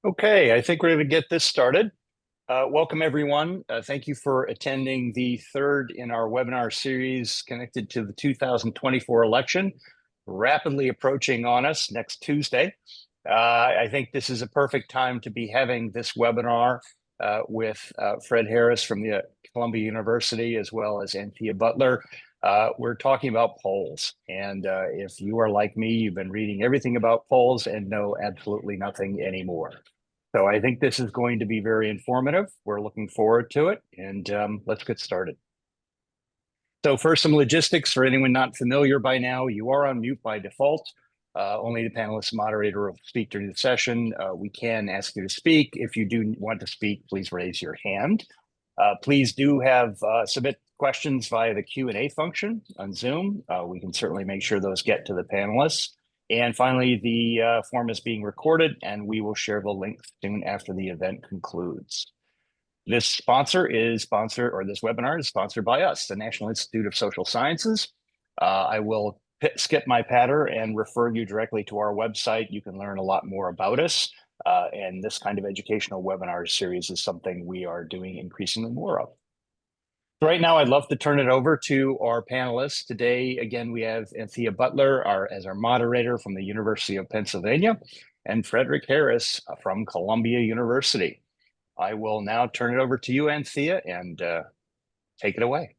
Okay, I think we're going to get this started. Welcome, everyone. Thank you for attending the third in our webinar series connected to the 2024 election, rapidly approaching on us next Tuesday. I think this is a perfect time to be having this webinar with Fred Harris from the Columbia University, as well as Anthea Butler. We're talking about polls. And if you are like me, you've been reading everything about polls and know absolutely nothing anymore. So I think this is going to be very informative. We're looking forward to it, and let's get started. So first, some logistics for anyone not familiar by now. You are on mute by default. Only the panelist moderator will speak during the session. We can ask you to speak. If you do want to speak, please raise your hand. Please do submit questions via the Q&A function on Zoom. We can certainly make sure those get to the panelists. And finally, the forum is being recorded, and we will share the link soon after the event concludes. This webinar is sponsored by us, the National Institute of Social Sciences. I will skip my patter and refer you directly to our website. You can learn a lot more about us. And this kind of educational webinar series is something we are doing increasingly more of. So right now, I'd love to turn it over to our panelists. Today, again, we have Anthea Butler as our moderator from the University of Pennsylvania, and Fredrick Harris from Columbia University. I will now turn it over to you, Anthea, and take it away.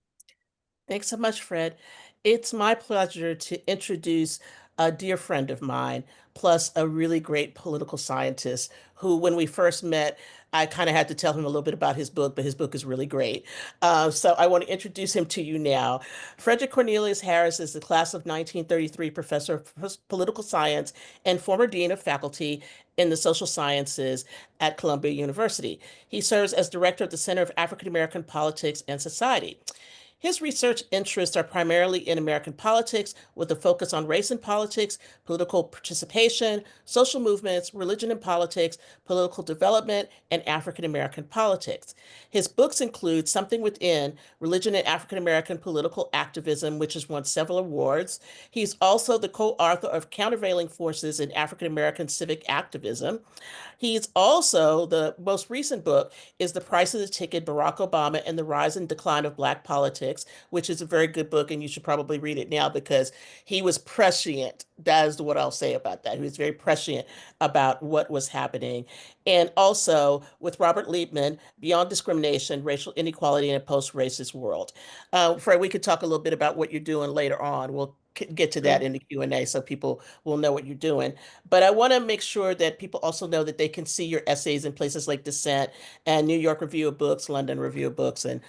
Thanks so much, Fred. It's my pleasure to introduce a dear friend of mine, plus a really great political scientist who, when we first met, I kind of had to tell him a little bit about his book, but his book is really great. So I want to introduce him to you now. Frederick Cornelius Harris is the class of 1933 professor of political science and former dean of faculty in the social sciences at Columbia University. He serves as director of the Center of African American Politics and Society. His research interests are primarily in American politics, with a focus on race and politics, political participation, social movements, religion and politics, political development, and African American politics. His books include Something Within, Religion and African American Political Activism, which has won several awards. He's also the co-author of Countervailing Forces in African American Civic Activism. He's also, the most recent book is The Price of the Ticket, Barack Obama and the Rise and Decline of Black Politics, which is a very good book, and you should probably read it now because he was prescient. That is what I'll say about that. He was very prescient about what was happening. And also with Robert Liebman, Beyond Discrimination, Racial Inequality in a Post-Racist World. Fred, we could talk a little bit about what you're doing later on. We'll get to that in the Q&A so people will know what you're doing. But I want to make sure that people also know that they can see your essays in places like Dissent and New York Review of Books, London Review of Books, and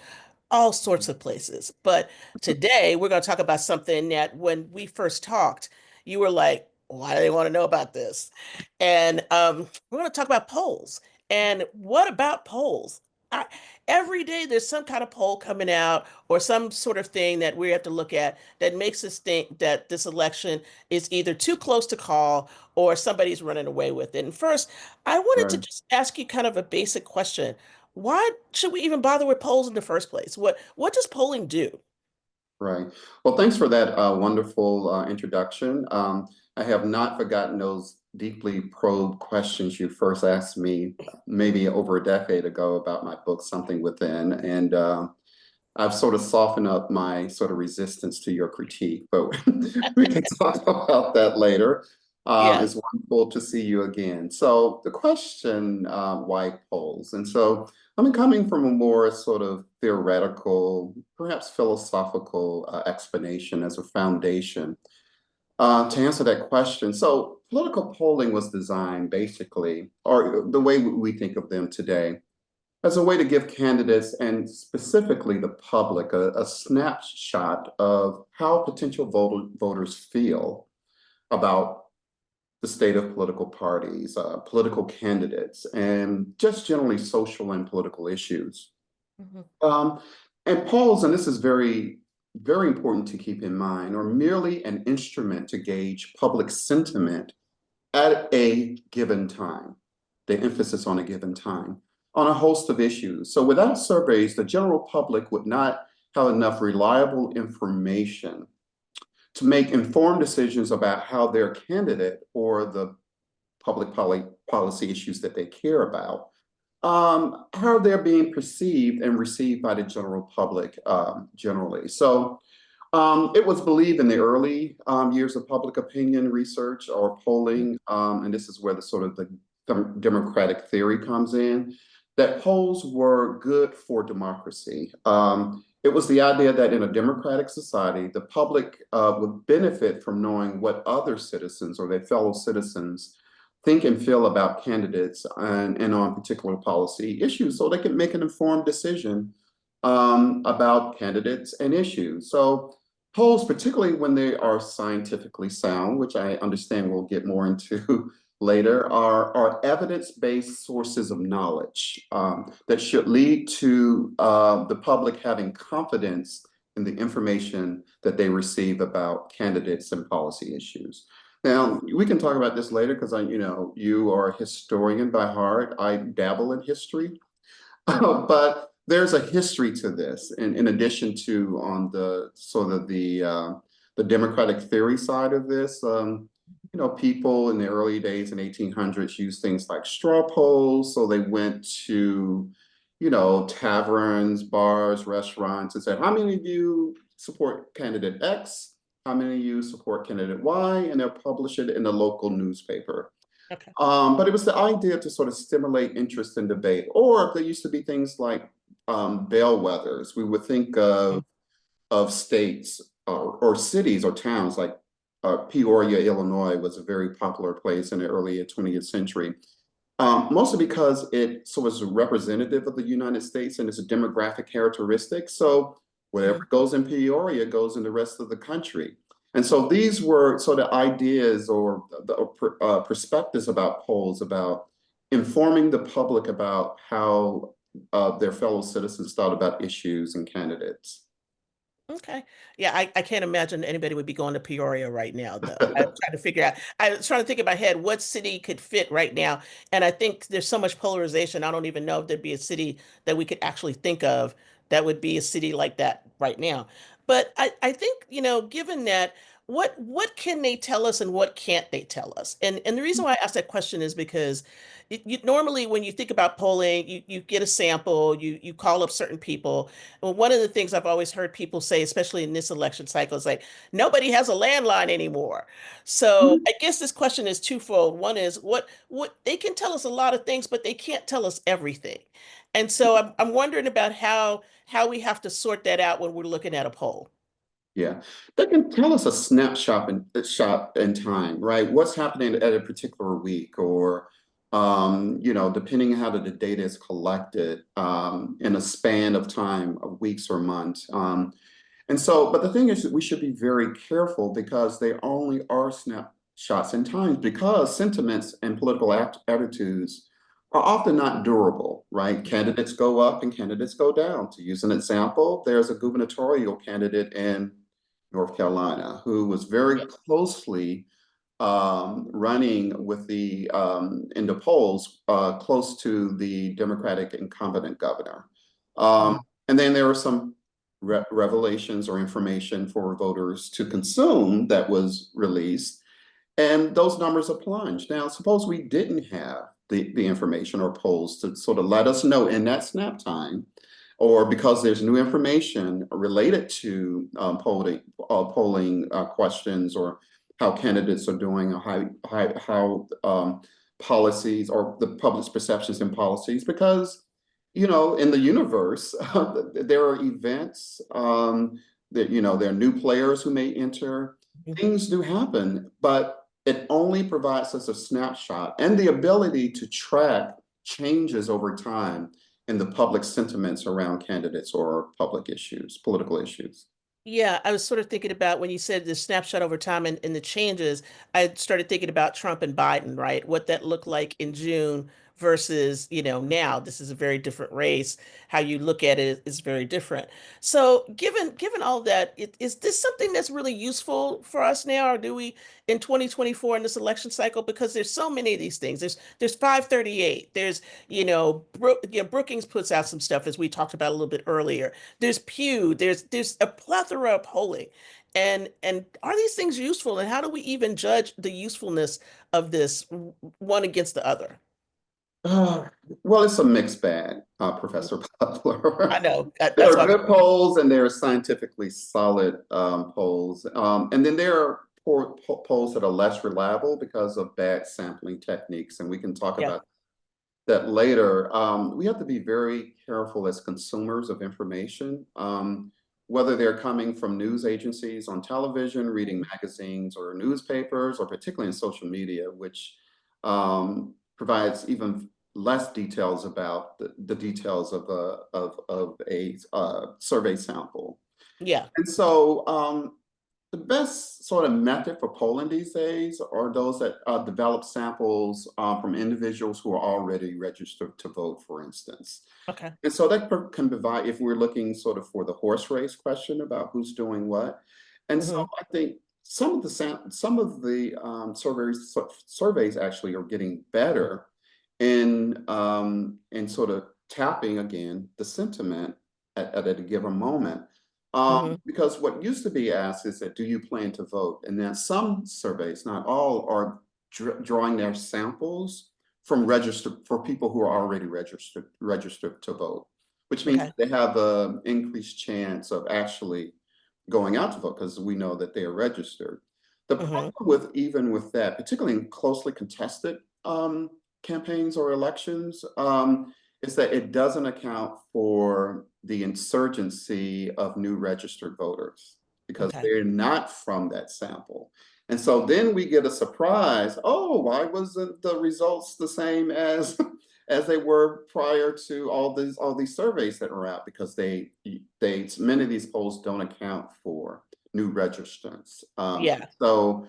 all sorts of places. But today we're going to talk about something that when we first talked, you were like, why do they want to know about this? And we're going to talk about polls. And what about polls? I, every day there's some kind of poll coming out or some sort of thing that we have to look at that makes us think that this election is either too close to call or somebody's running away with it. And first, I wanted to Right. just ask you kind of a basic question. Why should we even bother with polls in the first place? What does polling do? Right. Well, thanks for that wonderful introduction. I have not forgotten those deeply probed questions you first asked me maybe over a decade ago about my book, Something Within. And I've sort of softened up my sort of resistance to your critique, but we can talk about that later. Yeah. It's wonderful to see you again. So the question, why polls? And so I'm coming from a more sort of theoretical, perhaps philosophical explanation as a foundation to answer that question. So political polling was designed basically, or the way we think of them today, as a way to give candidates and specifically the public a snapshot of how potential voters feel about the state of political parties, political candidates, and just generally social and political issues. Mhm. And polls, and this is very, very important to keep in mind, are merely an instrument to gauge public sentiment at a given time, the emphasis on a given time, on a host of issues. So without surveys, the general public would not have enough reliable information to make informed decisions about how their candidate or the public policy issues that they care about, how they're being perceived and received by the general public generally. So it was believed in the early years of public opinion research or polling, and this is where the sort of the democratic theory comes in, that polls were good for democracy. It was the idea that in a democratic society, the public would benefit from knowing what other citizens or their fellow citizens think and feel about candidates and on particular policy issues so they can make an informed decision about candidates and issues. So polls, particularly when they are scientifically sound, which I understand we'll get more into later, are evidence-based sources of knowledge that should lead to the public having confidence in the information that they receive about candidates and policy issues. Now, we can talk about this later because you are a historian by heart. I dabble in history. But there's a history to this, in addition to on the sort of the democratic theory side of this. People in the early days in 1800s used things like straw polls. So they went to, taverns, bars, restaurants, and said, "How many of you support candidate X? How many of you support candidate Y?" And they'll publish it in the local newspaper. Okay. But it was the idea to sort of stimulate interest and debate. Or there used to be things like bellwethers. We would think of states or cities or towns like Peoria, Illinois was a very popular place in the early 20th century. Mostly because it sort of was representative of the United States and it's a demographic characteristic. So whatever goes in Peoria goes in the rest of the country. And so these were sort of ideas or perspectives about polls, about informing the public about how their fellow citizens thought about issues and candidates. Okay. Yeah, I can't imagine anybody would be going to Peoria right now, though. I was trying to think in my head what city could fit right now. And I think there's so much polarization. I don't even know if there'd be a city that we could actually think of that would be a city like that right now. But I think, given that, what can they tell us and what can't they tell us? And the reason why I asked that question is because normally when you think about polling, you get a sample, you call up certain people. Well, one of the things I've always heard people say, especially in this election cycle, is like, nobody has a landline anymore. So I guess this question is twofold. One is what they can tell us a lot of things, but they can't tell us everything. And so I'm wondering about how we have to sort that out when we're looking at a poll. Yeah, they can tell us a snapshot shot in time, right? What's happening at a particular week, or depending on how the data is collected in a span of time of weeks or months. But the thing is that we should be very careful because they only are snapshots in times because sentiments and political attitudes are often not durable, right? Candidates go up and candidates go down. To use an example, there's a gubernatorial candidate in North Carolina who was very closely running with in the polls close to the Democratic incumbent governor. And then there were some revelations or information for voters to consume that was released, and those numbers have plunged. Now, suppose we didn't have the information or polls to sort of let us know in that snap time, or because there's new information related to polling questions or how candidates are doing, or how policies or the public's perceptions and policies, because in the universe, there are events that, there are new players who may enter. Things do happen, but it only provides us a snapshot and the ability to track changes over time in the public sentiments around candidates or public issues, political issues. Yeah, I was sort of thinking about when you said the snapshot over time and the changes, I started thinking about Trump and Biden, right? What that looked like in June versus, now this is a very different race. How you look at it is very different. So given all that, is this something that's really useful for us now, or do we in 2024 in this election cycle? Because there's so many of these things. There's 538. There's, Brookings puts out some stuff as we talked about a little bit earlier. There's Pew. There's a plethora of polling. And are these things useful? And how do we even judge the usefulness of this one against the other? Uh, well, it's a mixed bag, Professor I Butler. know There that's are why. good polls and there are scientifically solid polls. And then there are polls that are less reliable because of bad sampling techniques. And we can talk Yeah. about that later. We have to be very careful as consumers of information, whether they're coming from news agencies on television, reading magazines or newspapers, or particularly in social media, which provides even less details about the details of a survey sample. Yeah. And so the best sort of method for polling these days are those that develop samples from individuals who are already registered to vote, for instance. Okay. And so that can provide, if we're looking sort of for the horse race question about who's doing what. And so Hmm. I think some of the surveys actually are getting better in sort of tapping again the sentiment at a given moment. Hmm. Because what used to be asked is that, do you plan to vote? And then some surveys, not all, are drawing their samples from registered for people who are already registered to vote, which means Okay. that they have an increased chance of actually going out to vote because we know that they are registered. The Hmm. problem with even with that, particularly in closely contested campaigns or elections, is that it doesn't account for the insurgency of new registered voters because Okay. they're not from that sample. And so then we get a surprise. Oh, why wasn't the results the same as as they were prior to all these surveys that were out? Because they many of these polls don't account for new registrants. Yeah. So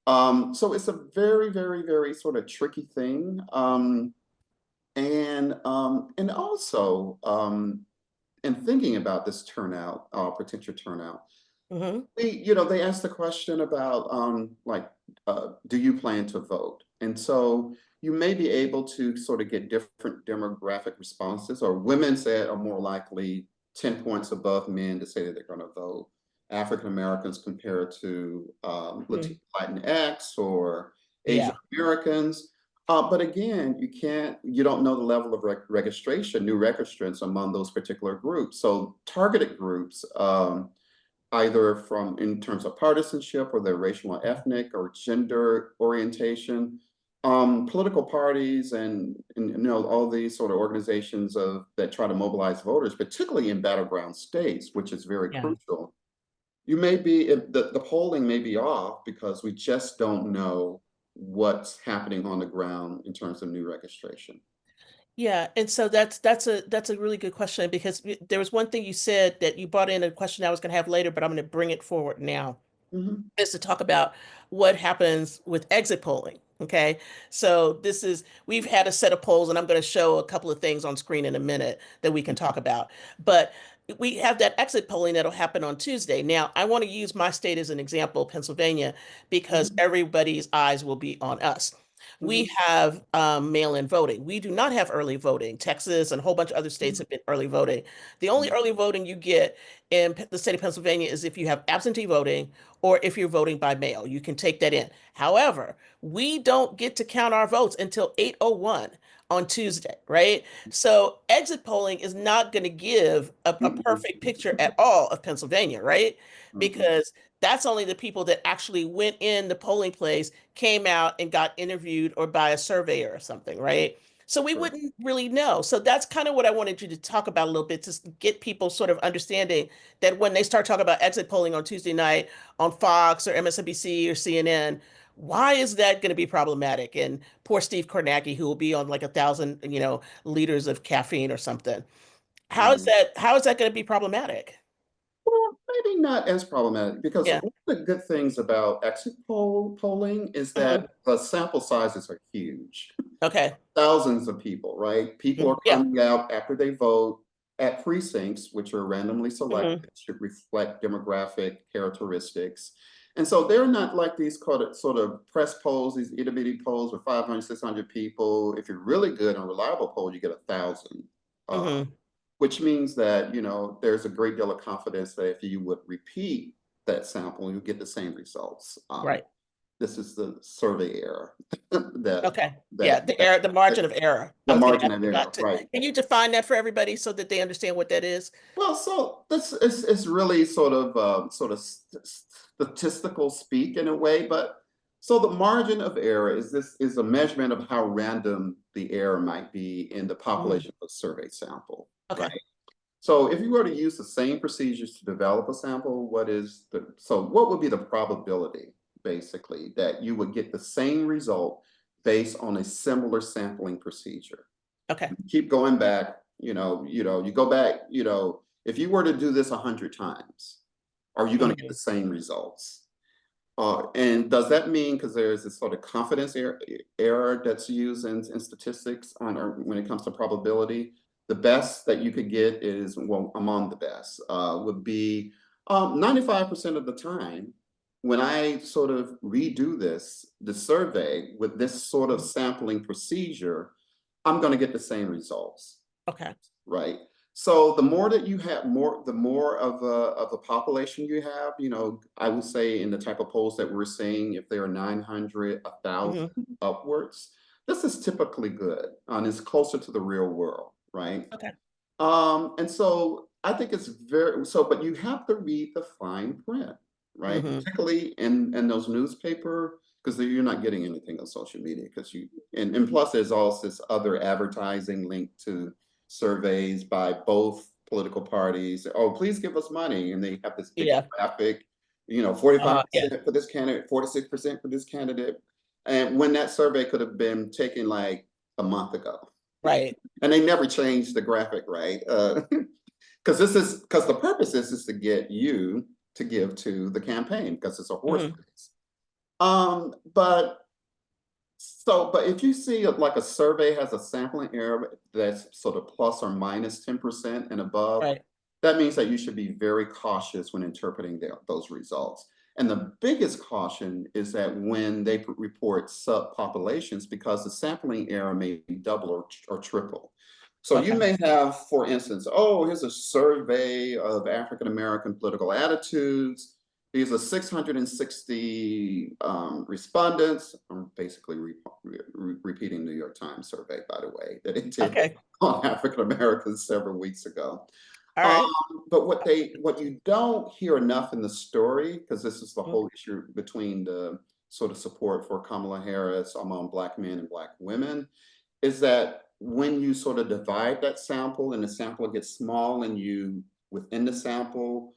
it's a very, very, very sort of tricky thing. And also in thinking about this turnout, potential turnout, Hmm. they asked the question about like, do you plan to vote? And so you may be able to sort of get different demographic responses, or women said are more likely 10 points above men to say that they're going to vote. African Americans compared to Latinx or Asian Yeah. Americans. But again, you don't know the level of registration, new registrants among those particular groups. So targeted groups, either from in terms of partisanship or their racial or ethnic or gender orientation, political parties and all these sort of organizations that try to mobilize voters, particularly in battleground states, which is very Yeah. crucial. The polling may be off because we just don't know what's happening on the ground in terms of new registration. Yeah, and so that's a really good question because there was one thing you said that you brought in a question I was going to have later, but I'm going to bring it forward now. Mhm, Is to talk about what happens with exit polling. Okay. So we've had a set of polls, and I'm going to show a couple of things on screen in a minute that we can talk about. But we have that exit polling that'll happen on Tuesday. Now, I want to use my state as an example, Pennsylvania, because mhm, everybody's eyes will be on us. We mhm, have mail-in voting. We do not have early voting. Texas and a whole bunch of other states mhm, have been early voting. The only early voting you get in the state of Pennsylvania is if you have absentee voting or if you're voting by mail. You can take that in. However, we don't get to count our votes until 8:01 on Tuesday, right? So exit polling is not going to give a mhm, perfect picture at all of Pennsylvania, right? mhm, Because that's only the people that actually went in the polling place, came out and got interviewed or by a surveyor or something, right? So we right. wouldn't really know. So that's kind of what I wanted you to talk about a little bit to get people sort of understanding that when they start talking about exit polling on Tuesday night on Fox or MSNBC or CNN, why is that going to be problematic? And poor Steve Kornacki, who will be on like 1,000, liters of caffeine or something. How is Mhm. that? How is that going to be problematic? maybe not as problematic because Yeah. one of the good things about exit polling is Mhm. that the sample sizes are huge. Okay. Thousands of people, right? People Mhm. are Yeah. coming out after they vote at precincts, which are randomly Mhm. selected, should reflect demographic characteristics. And so they're not like these sort of press polls, these itty bitty polls with 500, 600 people. If you're really good and reliable poll, you get 1,000. Mhm. Which means that, there's a great deal of confidence that if you would repeat that sample, you'll get the same results. Right. This is the survey error that Okay. Yeah. that The that, error, the margin that of error. I the was going to margin ask of you error, about to. right? Can you define that for everybody so that they understand what that is? Well, so this is really sort of statistical speak in a way, but so the margin of error is a measurement of how random the error might be in the Mhm. population of a survey sample, right? Okay. So if you were to use the same procedures to develop a sample, what would be the probability basically that you would get the same result based on a similar sampling procedure? Okay. Keep going back, you go back, if you were to do this 100 times, are you going to get the Mhm. same results? And does that mean, because there's this sort of confidence error that's used in statistics or when it comes to probability, the best that you could get is, well, among the best, would be 95% of the time when I sort of redo the survey with this sort of sampling procedure, I'm going to get the same results, Okay. right? So the more that you have, the more of a population you have, I would say in the type of polls that we're seeing, if there are 900, 1,000 Mhm. upwards, this is typically good and it's closer to the real world, right? Okay. And so I think it's but you have to read the fine print, right? Mhm. Particularly in those newspaper, because you're not getting anything on social media because and plus there's also this other advertising linked to surveys by both political parties. Oh, please give us money. And they have this big Yeah. graphic, Yeah. 45% for this candidate, 46% for this candidate. And when that survey could have been taken like a month ago Right. and they never changed the graphic, right? Because the purpose is to get you to give to the campaign because it's a horse Mhm. race. But but if you see like a survey has a sampling error that's sort of plus or minus 10% and above, Right. that means that you should be very cautious when interpreting those results. And the biggest caution is that when they report subpopulations, because the sampling error may be double or triple. So you Okay. may have, for instance, oh, here's a survey of African American political attitudes. These are 660 respondents. I'm basically repeating New York Times survey, by the way, that it did Okay. on African Americans several weeks ago. All Um, right. but what you don't hear enough in the story, because this is the Mhm. whole issue between the sort of support for Kamala Harris among Black men and Black women, is that when you sort of divide that sample and the sample gets small and you within the sample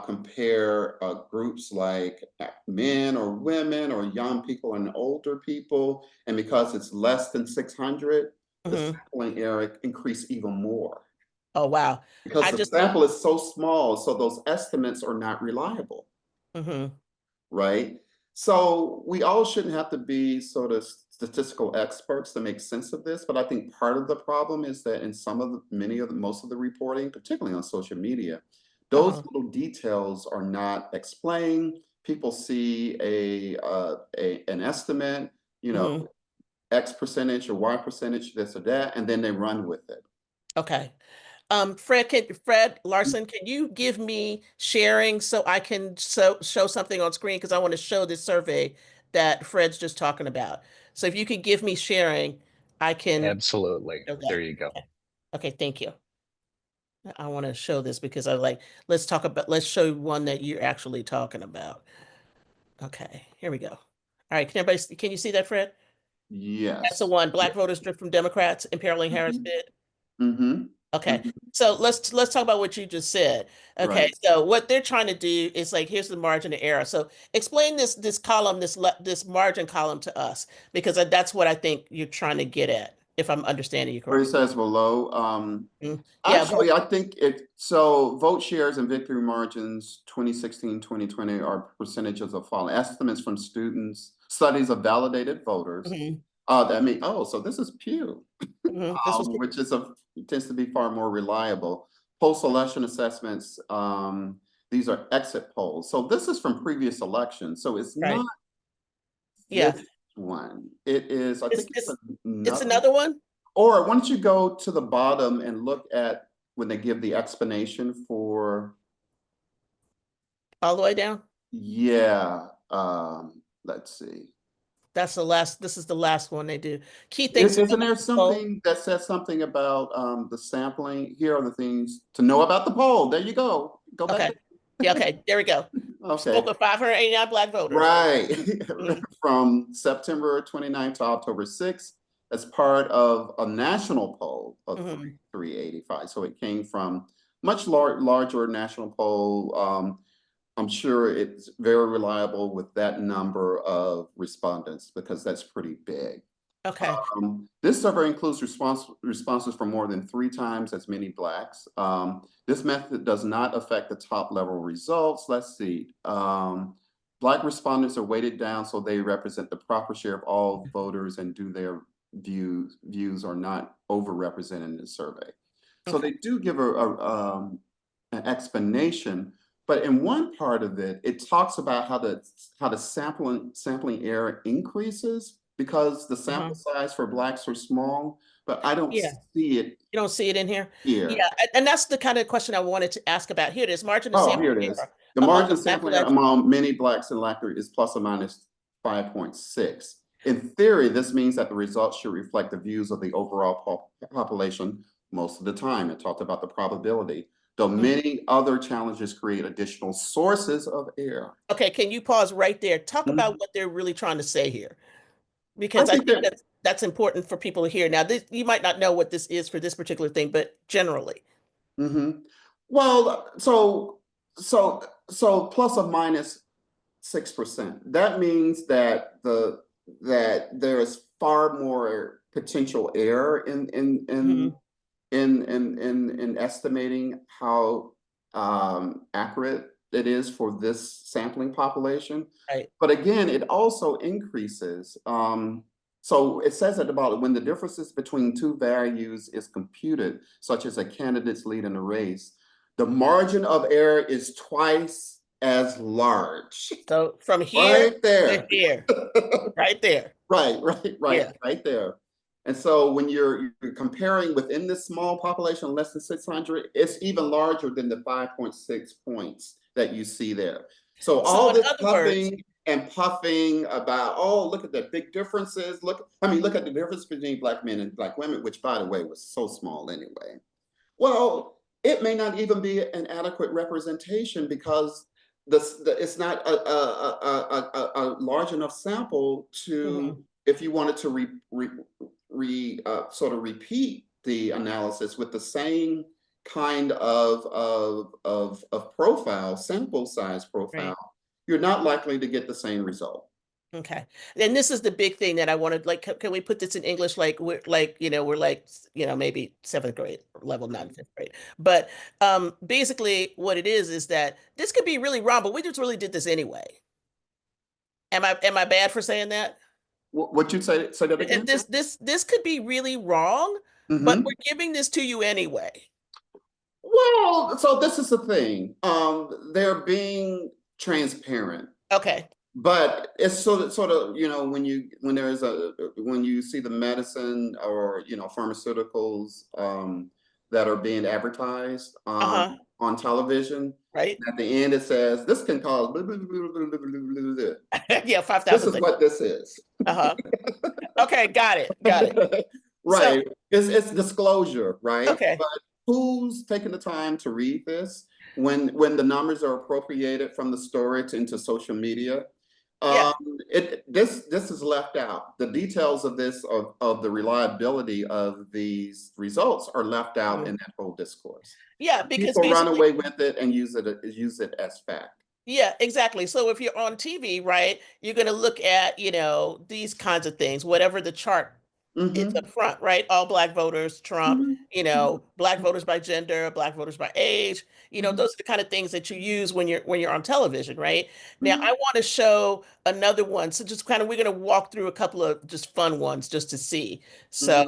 compare groups like men or women or young people and older people, and because it's less than 600, the Mhm. sampling error increase even more Oh, wow. because I the just, sample is so small, so those estimates are not reliable, mhm. right? So we all shouldn't have to be sort of statistical experts to make sense of this, but I think part of the problem is that in most of the reporting, particularly on social media, those Uh-huh. little details are not explained. People see an estimate, you know, Mhm. X percentage or Y percentage, this or that, and then they run with it. Okay. Fred Larson, can you give me sharing so I can show something on screen because I want to show this survey that Fred's just talking about. So if you could give me sharing, I can Absolutely. show There that. you go. Okay. Okay, thank you. I want to show this because let's show one that you're actually talking about. Okay, here we go. All right, can you see that, Fred? That's the Yes. one, Yeah. Black voters drift from Democrats, imperiling Harris bid. Mm-hmm. Okay, Mm-hmm. so let's talk about what you just said. Okay, Right. so what they're trying to do is like here's the margin of error. So explain this column, this margin column to us because that's what I think you're trying to get at. if I'm understanding you Where it correctly. says below, Yeah, actually, I think so vote shares and victory margins 2016, 2020 are percentages of following estimates from students, studies of validated voters. So this is Pew, this was which tends to be far more reliable. Post-election assessments, these are exit polls. So this is from previous elections. So it's right. not Yeah, this one. It is, I think it's it's another. another one Or why don't you go to the bottom and look at when they give the explanation for, all the way down. yeah, let's see. That's the last. This is the last one they do. Key things to know Isn't there about the poll. something that says something about the sampling? Here are the things to know about the poll. There you go. Go back Okay. Yeah. Okay. There we go. there. Spoke Okay. with 589 Black voters. Right. Mhm. From September 29th to October 6th, as part of a national poll of Mhm. 385. So it came from much larger national poll. I'm sure it's very reliable with that number of respondents because that's pretty big. Okay. This survey includes responses from more than 3 times as many Blacks. This method does not affect the top level results. Let's see. Black respondents are weighted down so they represent the proper share of all voters and do their views are not overrepresented in the survey. So Okay. they do give an explanation, but in one part of it, it talks about how the sampling error increases because the sample size for Blacks are small, but I don't Yeah. see it You don't see it in here? here. Yeah. And that's the kind of question I wanted to ask about. Here it is, margin of Oh, sample here it is. error The among the margin Black sampling electorate. among many Blacks and Lactors is plus or minus 5.6. In theory, this means that the results should reflect the views of the overall population most of the time. It talked about the probability, though many other challenges create additional sources of error. Okay, can you pause right there? Talk Mhm. about what they're really trying to say here, I because I think think that, that's important for people to hear. Now, this, you might not know what this is for this particular thing, but generally. mhm. Well, so plus or minus 6%. That means that there is far more potential error Mhm. in estimating how accurate it is for this sampling population. Right. But again, it also increases. So it says at the bottom, when the differences between two values is computed, such as a candidate's lead in a race, the margin of error is twice as large. So from here Right to there. here, right there. Yeah. Right there. And so when you're comparing within this small population, less than 600, it's even larger than the 5.6 points that you see there. So So all in this other words, puffing and puffing about, oh, look at the big differences. Look at the difference between Black men and Black women, which by the way was so small anyway. Well, it may not even be an adequate representation because it's not a large enough sample to, mhm, if you wanted to sort of repeat the analysis with the same kind of profile, sample size right. profile, you're not likely to get the same result. Okay. And this is the big thing that I wanted, like, can we put this in English? Like we're like, we're like, maybe seventh grade level, not in fifth grade. But basically what it is that this could be really wrong, but we just really did this anyway. Am I bad for saying that? What you say that again? This could be really wrong, but we're Mhm. giving this to you anyway. Well, so this is the thing. They're being transparent, Okay. but it's sort of, when you see the medicine or pharmaceuticals that are being advertised Uh-huh. on television. Right. At the end, it says this can cause blah, blah, blah, blah, blah, blah, blah. Yeah, This 5,000 is things. what this is. Uh-huh. Okay, got it. Got it. So, Right. It's disclosure, right? okay. But who's taking the time to read this when the numbers are appropriated from the story into social media? Yeah. Um, this is left out. The details of this of the reliability of these results are left out Mhm. in that whole discourse. Yeah, because People run basically, away with it and use it as fact. yeah, exactly. So if you're on TV, right, you're going to look at, these kinds of things, whatever the chart It's up Mm-hmm. front, right? All black voters, Trump, Mm-hmm. black voters by gender, black voters by age. Mm-hmm. Those are the kind of things that you use when you're on television, right? Now, Mm-hmm. I want to show another one. So just kind of we're going to walk through a couple of just fun ones just to see. So,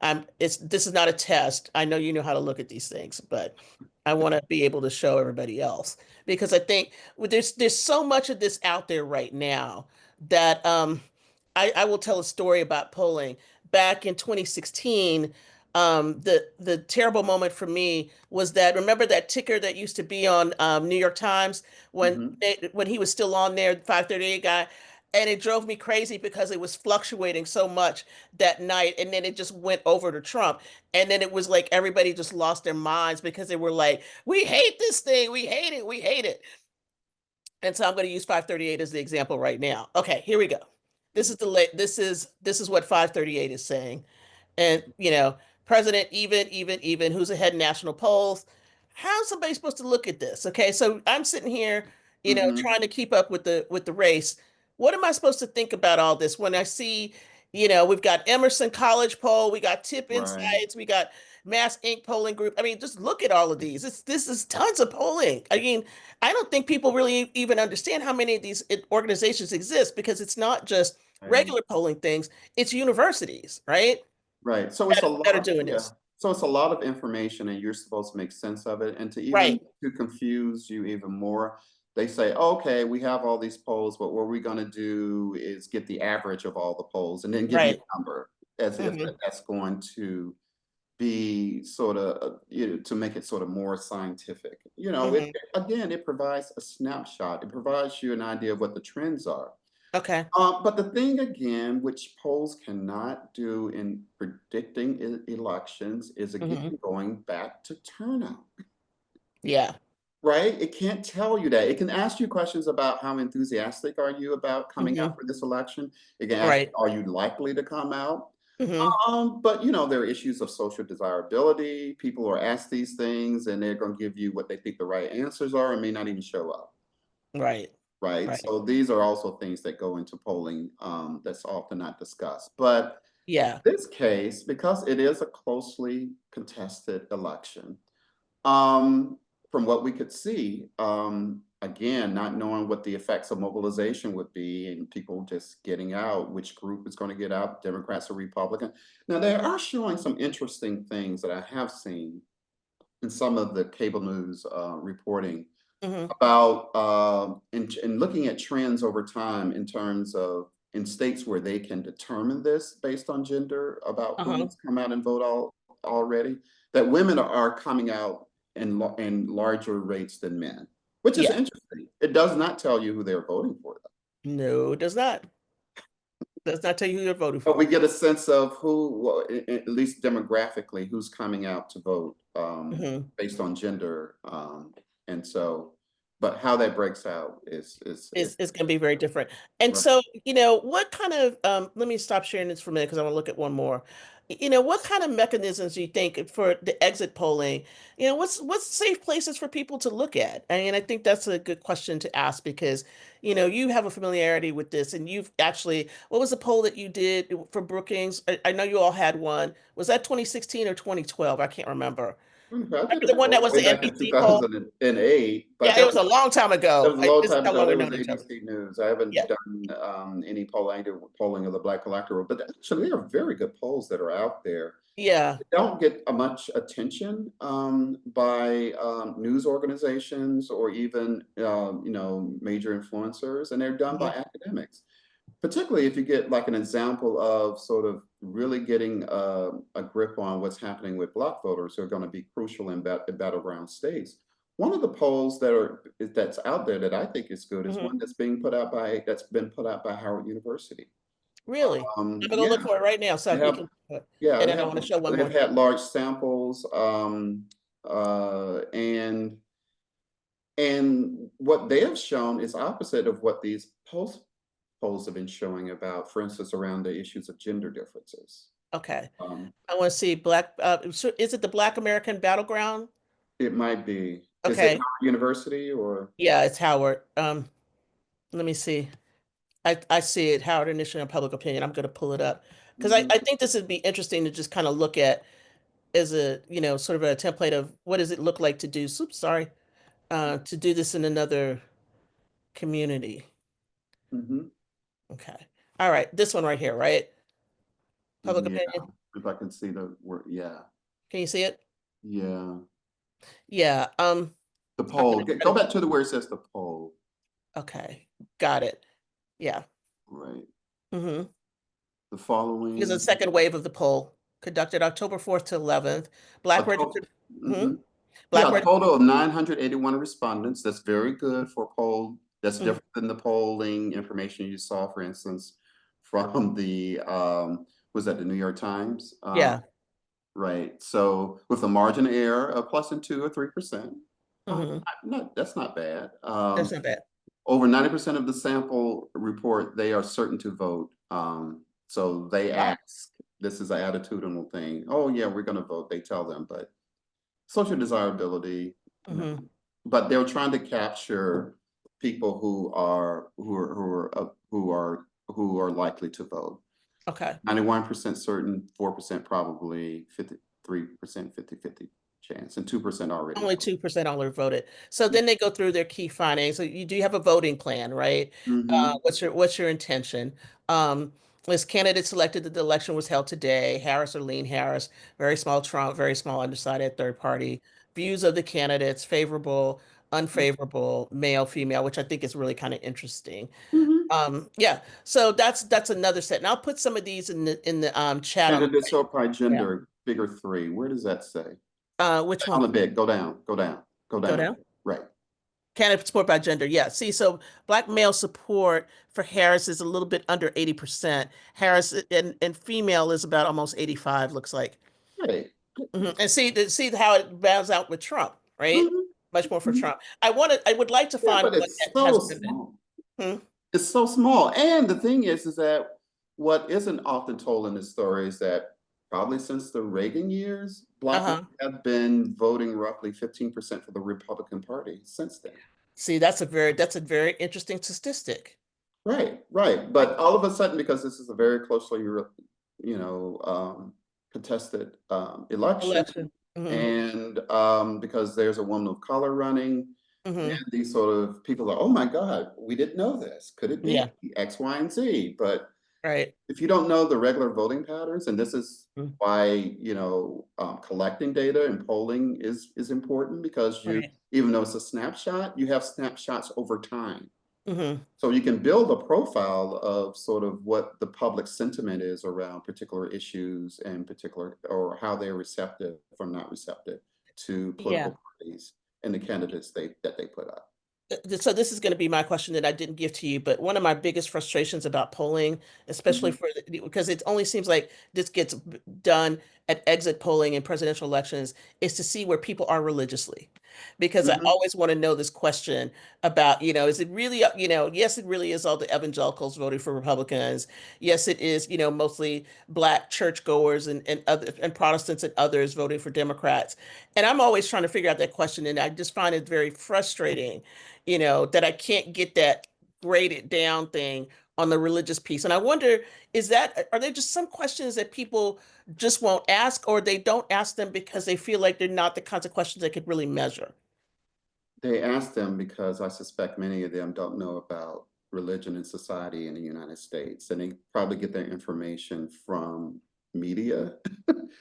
Mm-hmm. this is not a test. I know you know how to look at these things, but I want to be able to show everybody else because I think there's so much of this out there right now that I will tell a story about polling back in 2016. The terrible moment for me was that, remember that ticker that used to be on New York Times Mm-hmm. when he was still on there, 538 guy, and it drove me crazy because it was fluctuating so much that night, and then it just went over to Trump, and then it was like everybody just lost their minds because they were like, "We hate this thing, we hate it, we hate it." And so I'm going to use 538 as the example right now. Okay, here we go. This is what 538 is saying. And President even, who's ahead in national polls. How's somebody supposed to look at this? Okay, so I'm sitting here, Mm-hmm. trying to keep up with the race. What am I supposed to think about all this when I see, we've got Emerson College poll, we got Tip Right. Insights, we got Mass Inc. polling group. I mean, just look at all of these. This is tons of polling. I mean, I don't think people really even understand how many of these organizations exist because it's not just Right. regular polling things, it's universities, right? Right. So it's a That are lot, doing yeah. this. So it's a lot of information and you're supposed to make sense of it. And to even Right, to confuse you even more, they say, okay, we have all these polls, but what we're going to do is get the average of all the polls and then give you right. a number as if Hmm. that's going to be sort of, to make it sort of more scientific. Hmm. Again, it provides a snapshot. It provides you an idea of what the trends are. Okay. But the thing again, which polls cannot do in predicting elections, is again Hmm. going back to turnout, Yeah. right? It can't tell you that. It can ask you questions about how enthusiastic are you about coming out Hmm. for this election. It can ask, Right. are you likely to come out? Hmm. But there are issues of social desirability. People are asked these things, and they're going to give you what they think the right answers are, and may not even show up. Right. Right? Right. So these are also things that go into polling that's often not discussed. But Yeah. this case, because it is a closely contested election, um, from what we could see, again, not knowing what the effects of mobilization would be and people just getting out, which group is going to get out, Democrats or Republican. Now, they are showing some interesting things that I have seen in some of the cable news reporting Hmm. about in looking at trends over time in terms of in states where they can determine this based on gender about Uh-huh. who's come out and vote already, that women are coming out in larger rates than men, which is Yeah. interesting. It does not tell you who they're voting for, though. No, it does not. Does not tell you who you're voting But we for. get a sense of who, well, at least demographically, who's coming out to vote Hmm. based on gender, and so, but how that breaks out Is going to be very different. And right. so, what kind of, let me stop sharing this for a minute because I want to look at one more. What kind of mechanisms do you think for the exit polling? What's safe places for people to look at? I mean, I think that's a good question to ask because, you have a familiarity with this and you've actually, what was the poll that you did for Brookings? I know you all had one. Was that 2016 or 2012? I can't remember. Okay, I did Remember a the one that poll was way the back in NBC poll? 2008, but Yeah, it was a long time that ago. was a long This is time how ago. long we've That was known each other. ABC News. I haven't Yeah. done any polling, I did polling of the Black electorate, but actually there are very good polls that are out there. Yeah. They don't get much attention by news organizations or even major influencers, and they're done by Mhm. academics. Particularly if you get like an example of sort of really getting a grip on what's happening with Black voters who are going to be crucial in battleground states. One of the polls that's out there that I think is good is one Mhm. that's been put out by Howard University. Really? I'm gonna go Yeah, look for it right now so they you have can, yeah and they then I have want to show one they've more thing. had large samples and what they have shown is opposite of what these polls have been showing about, for instance, around the issues of gender differences. Okay. Um, I want to see so is it the Black American Battleground? it might be. Is it Okay. Howard University or? Yeah, it's Howard. Let me see. I see it, Howard Initiative on Public Opinion. I'm gonna pull it up. because I think this would be interesting to just kind of look at as a, sort of a template of what does it look like to do, oops, sorry, to do this in another community. Mhm. Okay. All right. This one right here, right? Public Yeah, opinion. if I can see the word, yeah, Can you see it? yeah. Yeah. The So I'm poll. gonna try Go to, back to the where it says the poll. okay. Got it. Yeah. Right. Mm-hmm. The Here's a following. second wave of the poll conducted October 4th to 11th. A Black total, registered. Mhm. mhm. Yeah, Black a registered. total of 981 respondents. That's very good for a poll. That's Mhm. different than the polling information you saw, for instance, from the was that the New York Times? Yeah. Right. So with a margin of error of plus and 2 or 3%. Hmm. That's not bad. That's not bad. Over 90% of the sample report they are certain to vote. So they Wow. ask, this is an attitudinal thing. Oh yeah, we're going to vote. They tell them, but social desirability, no. Hmm. But they're trying to capture people who are likely to vote. Okay. 91% certain, 4% probably, 53% 50-50 chance, and 2% already Only vote. 2% only voted. So then they go through their key findings. So you do have a voting plan, right? Mm-hmm. What's your intention? As candidates selected that the election was held today, Harris or lean Harris, very small Trump, very small undecided third party. Views of the candidates, favorable, unfavorable, male, female, which I think is really kind of interesting. Mm-hmm. Yeah. So that's another set. And I'll put some of these in the chat on Candidate sort by yeah. gender, figure 3. Where does that say? Which On one? a bit, go down, go down, go Go down. down. Right. Candidate support by gender. Yeah. See, so black male support for Harris is a little bit under 80%. Harris and female is about almost 85, looks like. Right. And see how it bounds out with Trump, right? Much more for Mm-hmm. Trump. I would like to Yeah, find but one it's that so has women. small. Hmm? It's so small. And the thing is that what isn't often told in this story is that probably since the Reagan years, Black men Uh-huh. have been voting roughly 15% for the Republican Party since then. See, that's a very interesting statistic. Right, right. But all of a sudden, because this is a very closely, contested election, Election. Hmm. and because there's a woman of color running, then Hmm. these sort of people are, oh my God, we didn't know this. Could it be Yeah. X, Y, and Z? But Right. if you don't know the regular voting patterns, and this is Mhm. why collecting data and polling is important because you, Right. even though it's a snapshot, you have snapshots over time. Hmm. So you can build a profile of sort of what the public sentiment is around particular issues and particular, or how they're receptive or not receptive to Yeah. political parties and the candidates that they put up. So this is going to be my question that I didn't give to you, but one of my biggest frustrations about polling, especially Mhm, because it only seems like this gets done at exit polling in presidential elections, is to see where people are religiously. Because I mhm, always want to know this question about, is it really, yes, it really is all the evangelicals voting for Republicans. Yes, it is, mostly Black churchgoers and other and Protestants and others voting for Democrats. And I'm always trying to figure out that question, and I just find it very frustrating that I can't get that graded down thing on the religious piece. And I wonder, are there just some questions that people just won't ask, or they don't ask them because they feel like they're not the kinds of questions they could really measure? They asked them because I suspect many of them don't know about religion and society in the United States, and they probably get their information from media.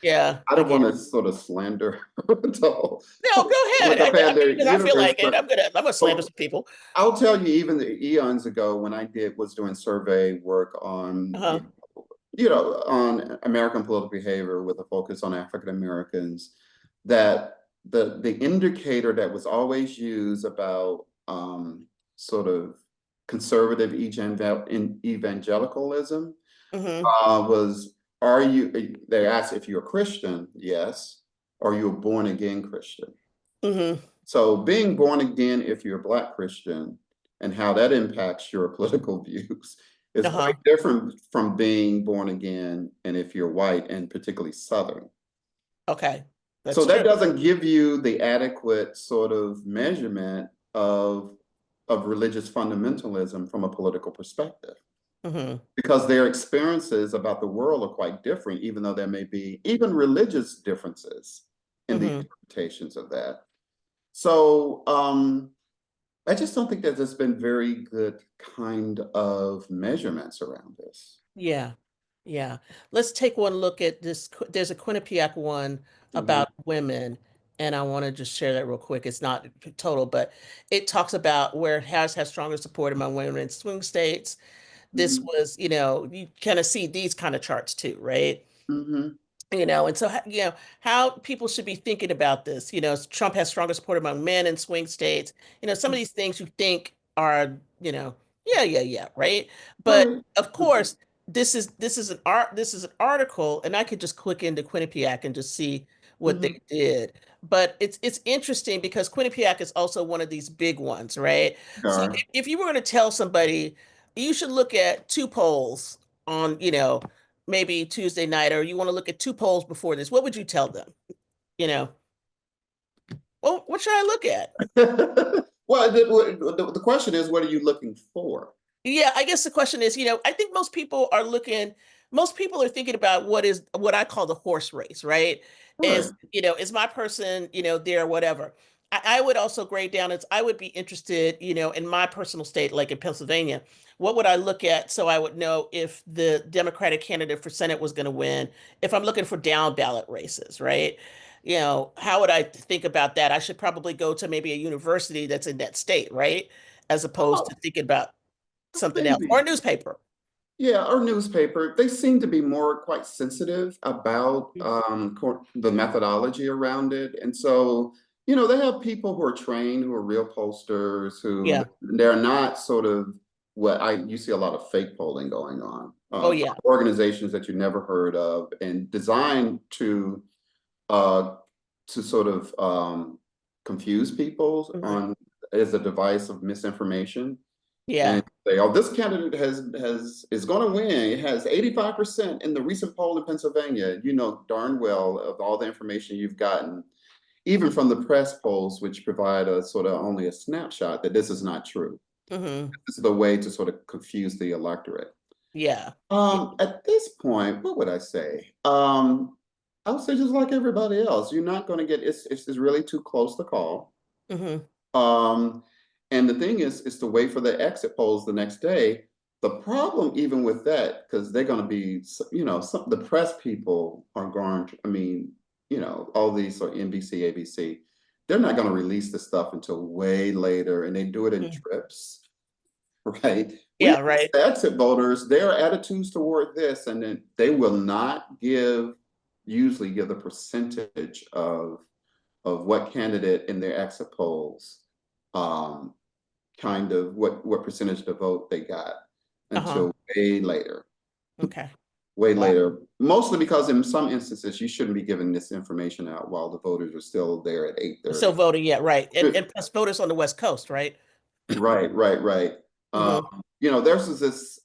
Yeah, I I don't get want it. to sort of slander the No, go public ahead. up in their Because I feel universe, like it. but I'm gonna slander some people. I'll tell you, even the eons ago, when was doing survey work on, Uh-huh. on American political behavior with a focus on African Americans, that the indicator that was always used about sort of conservative evangelicalism Hmm. was, they asked if you're a Christian, yes, are you a born again Christian? Hmm. So being born again, if you're a Black Christian, and how that impacts your political views is quite Uh-huh. different from being born again and if you're white and particularly Southern. Okay. So That's that true. doesn't give you the adequate sort of measurement of religious fundamentalism from a political perspective. Hmm. because their experiences about the world are quite different, even though there may be even religious differences in the Hmm. interpretations of that. So I just don't think that there's been very good kind of measurements around this. Yeah. Yeah. Let's take one look at this. There's a Quinnipiac one Mhm, about women, and I want to just share that real quick. It's not total, but it talks about where it has had stronger support among women in swing states. This mhm, was, you kind of see these kind of charts too, right? mhm, And so, how people should be thinking about this. Trump has stronger support among men in swing states. Some of these things you think are, yeah, yeah, yeah, right. But right. of Mhm, course, this is an article, and I could just click into Quinnipiac and just see what mhm, they did. But it's interesting because Quinnipiac is also one of these big ones, right? So sure. if you were going to tell somebody, you should look at two polls on, maybe Tuesday night, or you want to look at two polls before this, what would you tell them? You know, well, what should I look at? Well, the question is, what are you looking for? Yeah, I guess the question is, I think most people are thinking about what I call the horse race, right? Right. Is my person, there, whatever. I would also grade down as I would be interested, in my personal state, like in Pennsylvania, what would I look at so I would know if the Democratic candidate for Senate was going to win, if I'm looking for down ballot races, right? How would I think about that? I should probably go to maybe a university that's in that state, right? As opposed to Oh, thinking about something else or maybe. a newspaper. Yeah, our newspaper, they seem to be more quite sensitive about the methodology around it. And so, they have people who are trained, who are real pollsters, who Yeah. they're not sort of you see a lot of fake polling going on Oh for yeah. organizations that you never heard of and designed uh, to sort of confuse people Hmm. on as a device of misinformation Yeah. and say, "Oh, this candidate has is going to win. It has 85% in the recent poll in Pennsylvania." You know darn well of all the information you've gotten, even from the press polls, which provide a sort of only a snapshot that this is not true. Hmm. This is the way to sort of confuse the electorate. Yeah. Yeah. At this point, what would I say? I would say just like everybody else, you're not going to get it's really too close to call. Hmm. Um, and the thing is to wait for the exit polls the next day. The problem, even with that, because they're going to be, the press people are going to, I mean, all these are NBC, ABC, they're not going to release the stuff until way later, and they do it in trips, right? We Yeah. Right. the exit voters, their attitudes toward this, and then they will not usually give the percentage of what candidate in their exit polls um, kind of what percentage of the vote they got Uh-huh. until Okay. way Wow. later. Mostly because in some instances you shouldn't be giving this information out while the voters are still there at So 8:30. voting, yeah, right. And plus voters on the West Coast, right? Right, right, right. Um, Hmm.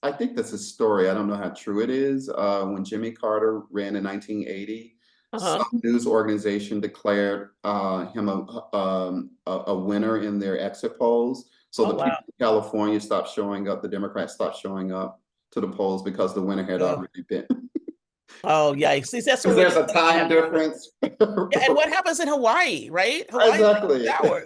I think that's a story. I don't know how true it is. When Jimmy Carter ran in 1980, Uh-huh. some news organization declared him a winner in their exit polls. So Oh, the wow. people in California stopped showing up, the Democrats stopped showing up to the polls because the winner had Oh, already been. oh, yikes. See, that's when Because we there's know a what's gonna time happen. difference. Yeah, and what happens in Hawaii, right? Hawaii is 2 Exactly. hours.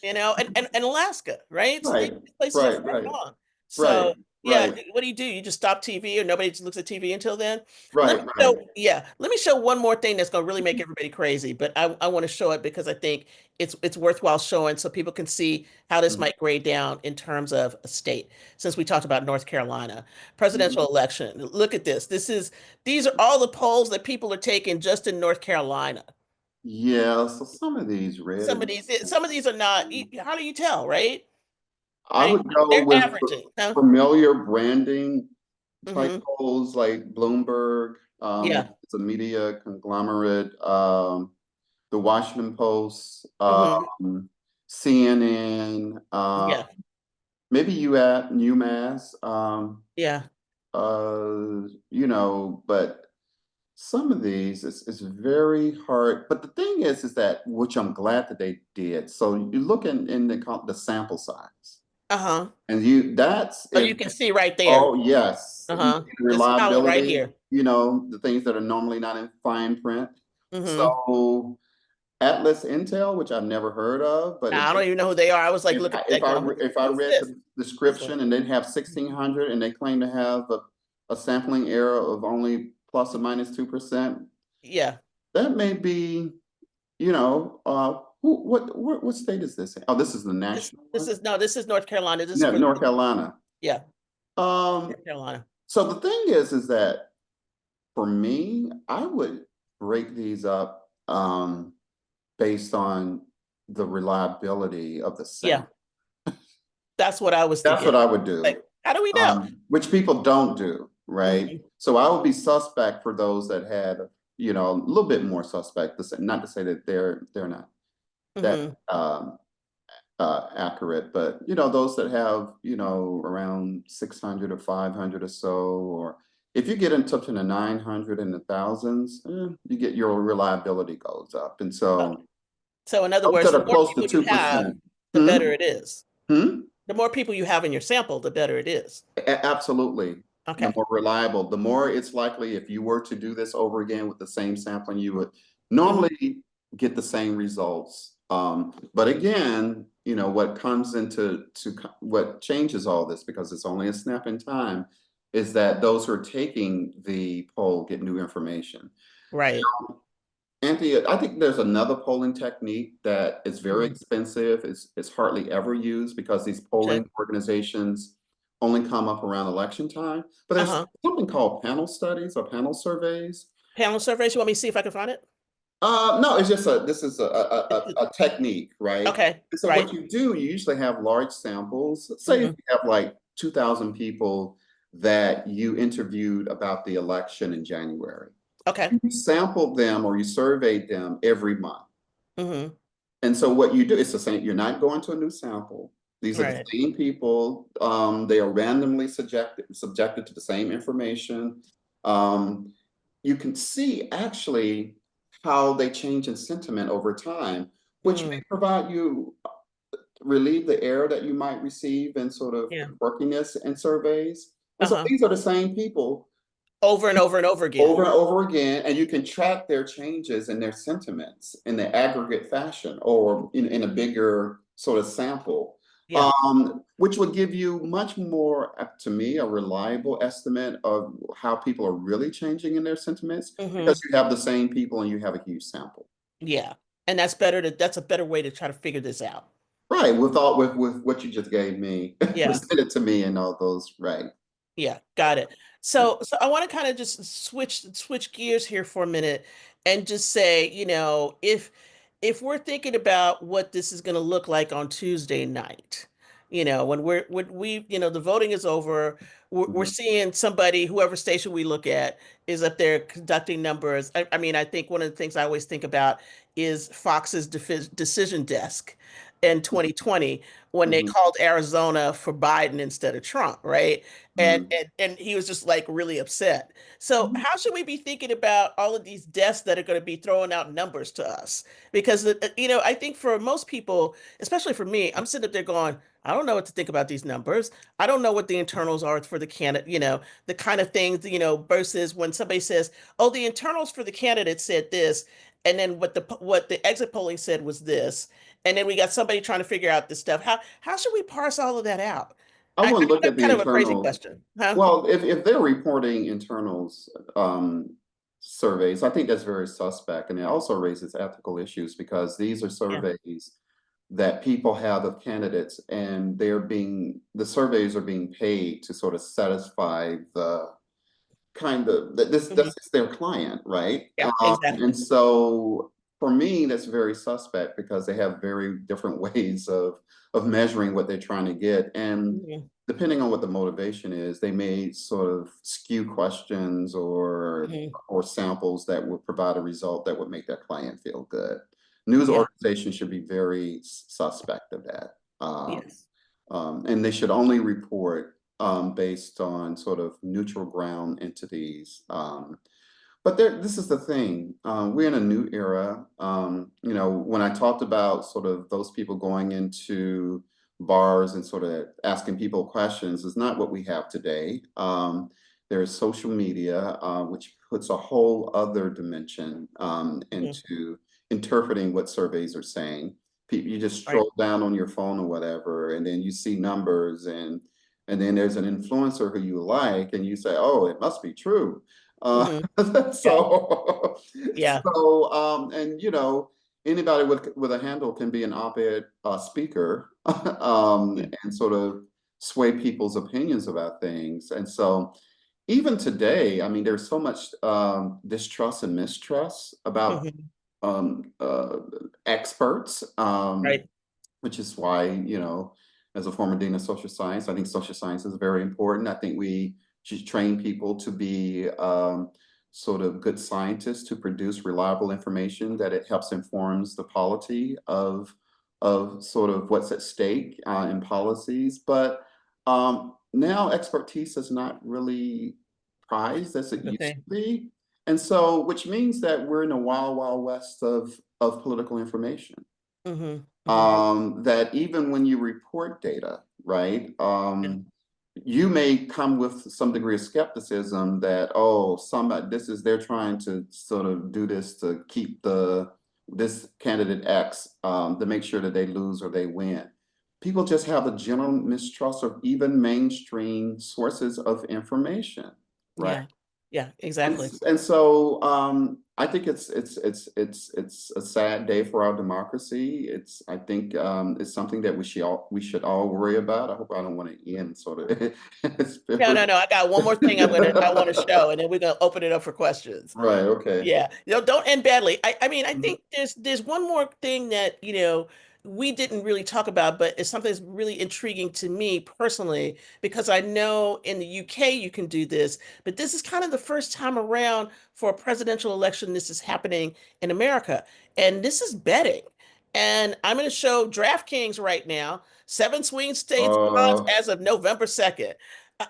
And Alaska, right? So these Right, places are right, far right, along. right, So yeah, right, what do? You just stop TV or nobody just looks at TV until then? Let me right, right. let me show one more thing that's gonna really make everybody crazy, but I want to show it because I think it's worthwhile showing so people can see how this Mhm, might grade down in terms of a state. Since we talked about North Carolina, mhm. presidential election. Look at this. These are all the polls that people are taking just in North Carolina. Yeah, so some of these red and Some of these are not, how do you tell, right? I Right? would go They're with averaging. Huh? familiar branding type Hmm. polls like Bloomberg, Yeah. it's a media conglomerate, the Washington Post, Hmm. CNN, Yeah. maybe UMass, Yeah. but some of these is very hard. But the thing is that which I'm glad that they did. So you look in the sample size. Uh-huh. And that's Oh, if, you can see right there. oh, yes, Uh-huh. This column right reliability, here. the things that are normally not in fine print. Mm-hmm. So Atlas Intel, which I've never heard of, but Now, I don't even know who they are. I was like if looking I, at if that I going, re- if I who's read this? the This one. description and they have 1600 and they claim to have a sampling error of only plus or minus 2%, Yeah. that may be, what state is this in? Oh, this is the national This one? is no, this is North Carolina. This is Yeah, for North Carolina. yeah, Um, North Carolina. so the thing is that for me, I would break these up based on the reliability of the Yeah, sample. that's what I was That's thinking. what I would do, Like, how do we know? which people don't do, right? Mhm, So I would be suspect for those that had, a little bit more suspect. Not to say that they're not that mhm. accurate, but those that have around 600 or 500 or so, or if you get into the 900 and the thousands, you get your reliability goes up, and Uh, so So in other those words, that the are more close to people you have, 2%. the Hmm? better it is. Hmm? The more people you have in your sample, the better it is. Absolutely. The Okay. more reliable, the more it's likely if you were to do this over again with the same sampling, you would Mhm. normally get the same results. But again, what comes into what changes all this, because it's only a snap in time, is that those who are taking the poll get new information. Right. Anthea, I think there's another polling technique that is very Mhm. expensive. It's hardly ever used because these Okay. polling organizations only come up around election time. But there's Uh-huh. something called panel studies or panel surveys. Panel surveys. You want me to see if I can find it? No, it's just this is a technique, right? Okay. And so Right. what you do, you usually have large samples. Say if Hmm. you have like 2,000 people that you interviewed about the election in January. Okay. You sampled them or you surveyed them every month. Hmm. And so what you do is the same, you're not going to a new sample. These are the Right. same people. They are randomly subjected to the same information. Um, you can see actually how they change in sentiment over time, which may Mm. provide you relieve the error that you might receive in sort of Yeah. quirkiness in surveys. And so Uh-huh. these are the same people Over and over and over again. over and over again, and you can track their changes and their sentiments in the aggregate fashion or in a bigger sort of sample, Yeah. which would give you much more, to me, a reliable estimate of how people are really changing in their sentiments because Hmm. you have the same people and you have a huge sample. Yeah. And that's a better way to try to figure this out. Right, with what you just gave me, Yeah. presented to me and all those, right. Yeah, got it. So I want to kind of just switch gears here for a minute and just say, if we're thinking about what this is going to look like on Tuesday night, when the voting is over, we're Mhm, seeing somebody, whoever station we look at, is up there conducting numbers. I mean, I think one of the things I always think about is Fox's decision desk in 2020 when they mhm, called Arizona for Biden instead of Trump, right? and mhm. and and he was just like really upset. So Mhm. how should we be thinking about all of these deaths that are going to be throwing out numbers to us? Because I think for most people, especially for me, I'm sitting up there going, I don't know what to think about these numbers. I don't know what the internals are for the candidate, the kind of things, versus when somebody says, "Oh, the internals for the candidate said this," and then what the exit polling said was this, and then we got somebody trying to figure out this stuff. How should we parse all of that out? I I know wouldn't look that's at the kind of a crazy internals. question, huh? Well, if they're reporting internals surveys, I think that's very suspect, and it also raises ethical issues because these are Yeah. surveys that people have of candidates, and the surveys are being paid to sort of satisfy the kind of Hmm. that's their client, right? Yeah, And exactly. so for me, that's very suspect because they have very different ways of measuring what they're trying to get, and Hmm. depending on what the motivation is, they may sort of skew questions Hmm. or samples that would provide a result that would make their client feel good. News Yeah. organizations should be very suspect of that. Yes. And they should only report based on sort of neutral ground entities. But this is the thing. We're in a new era. When I talked about sort of those people going into bars and sort of asking people questions is not what we have today. There's social media, which puts a whole other dimension Mhm. into interpreting what surveys are saying. You just Right. stroll down on your phone or whatever, and then you see numbers, and then there's an influencer who you like, and you say, "Oh, it must be true." Uh, Hmm. Yeah. so, Yeah. and anybody with a handle can be an op-ed speaker, and sort of sway people's opinions about things. And so, even today, I mean, there's so much distrust and mistrust about Hmm. um, uh, experts, Right. which is why, as a former dean of social science, I think social science is very important. I think we should train people to be sort of good scientists to produce reliable information that it helps informs the polity of sort of what's at stake in policies. But now expertise is not really prized as it The used to thing. be. And so, which means that we're in a wild, wild west of political information. Hmm. Hmm. That even when you report data, right, Yeah. you may come with some degree of skepticism that, oh, they're trying to sort of do this to keep this candidate X, to make sure that they lose or they win. People just have a general mistrust of even mainstream sources of information, right? Yeah. Yeah. And, Exactly. and so I think it's a sad day for our democracy. I think it's something that we should all worry about. I hope I don't want to end sort of No, no, no. I got one more thing I want to show, and then we're gonna open it up for questions. Right, okay. Yeah, don't end badly. I mean, I Mhm. think there's one more thing that, we didn't really talk about, but it's something that's really intriguing to me personally, because I know in the UK you can do this, but this is kind of the first time around for a presidential election this is happening in America. And this is betting. And I'm going to show DraftKings right now, seven swing states odds Uh, as of November 2nd.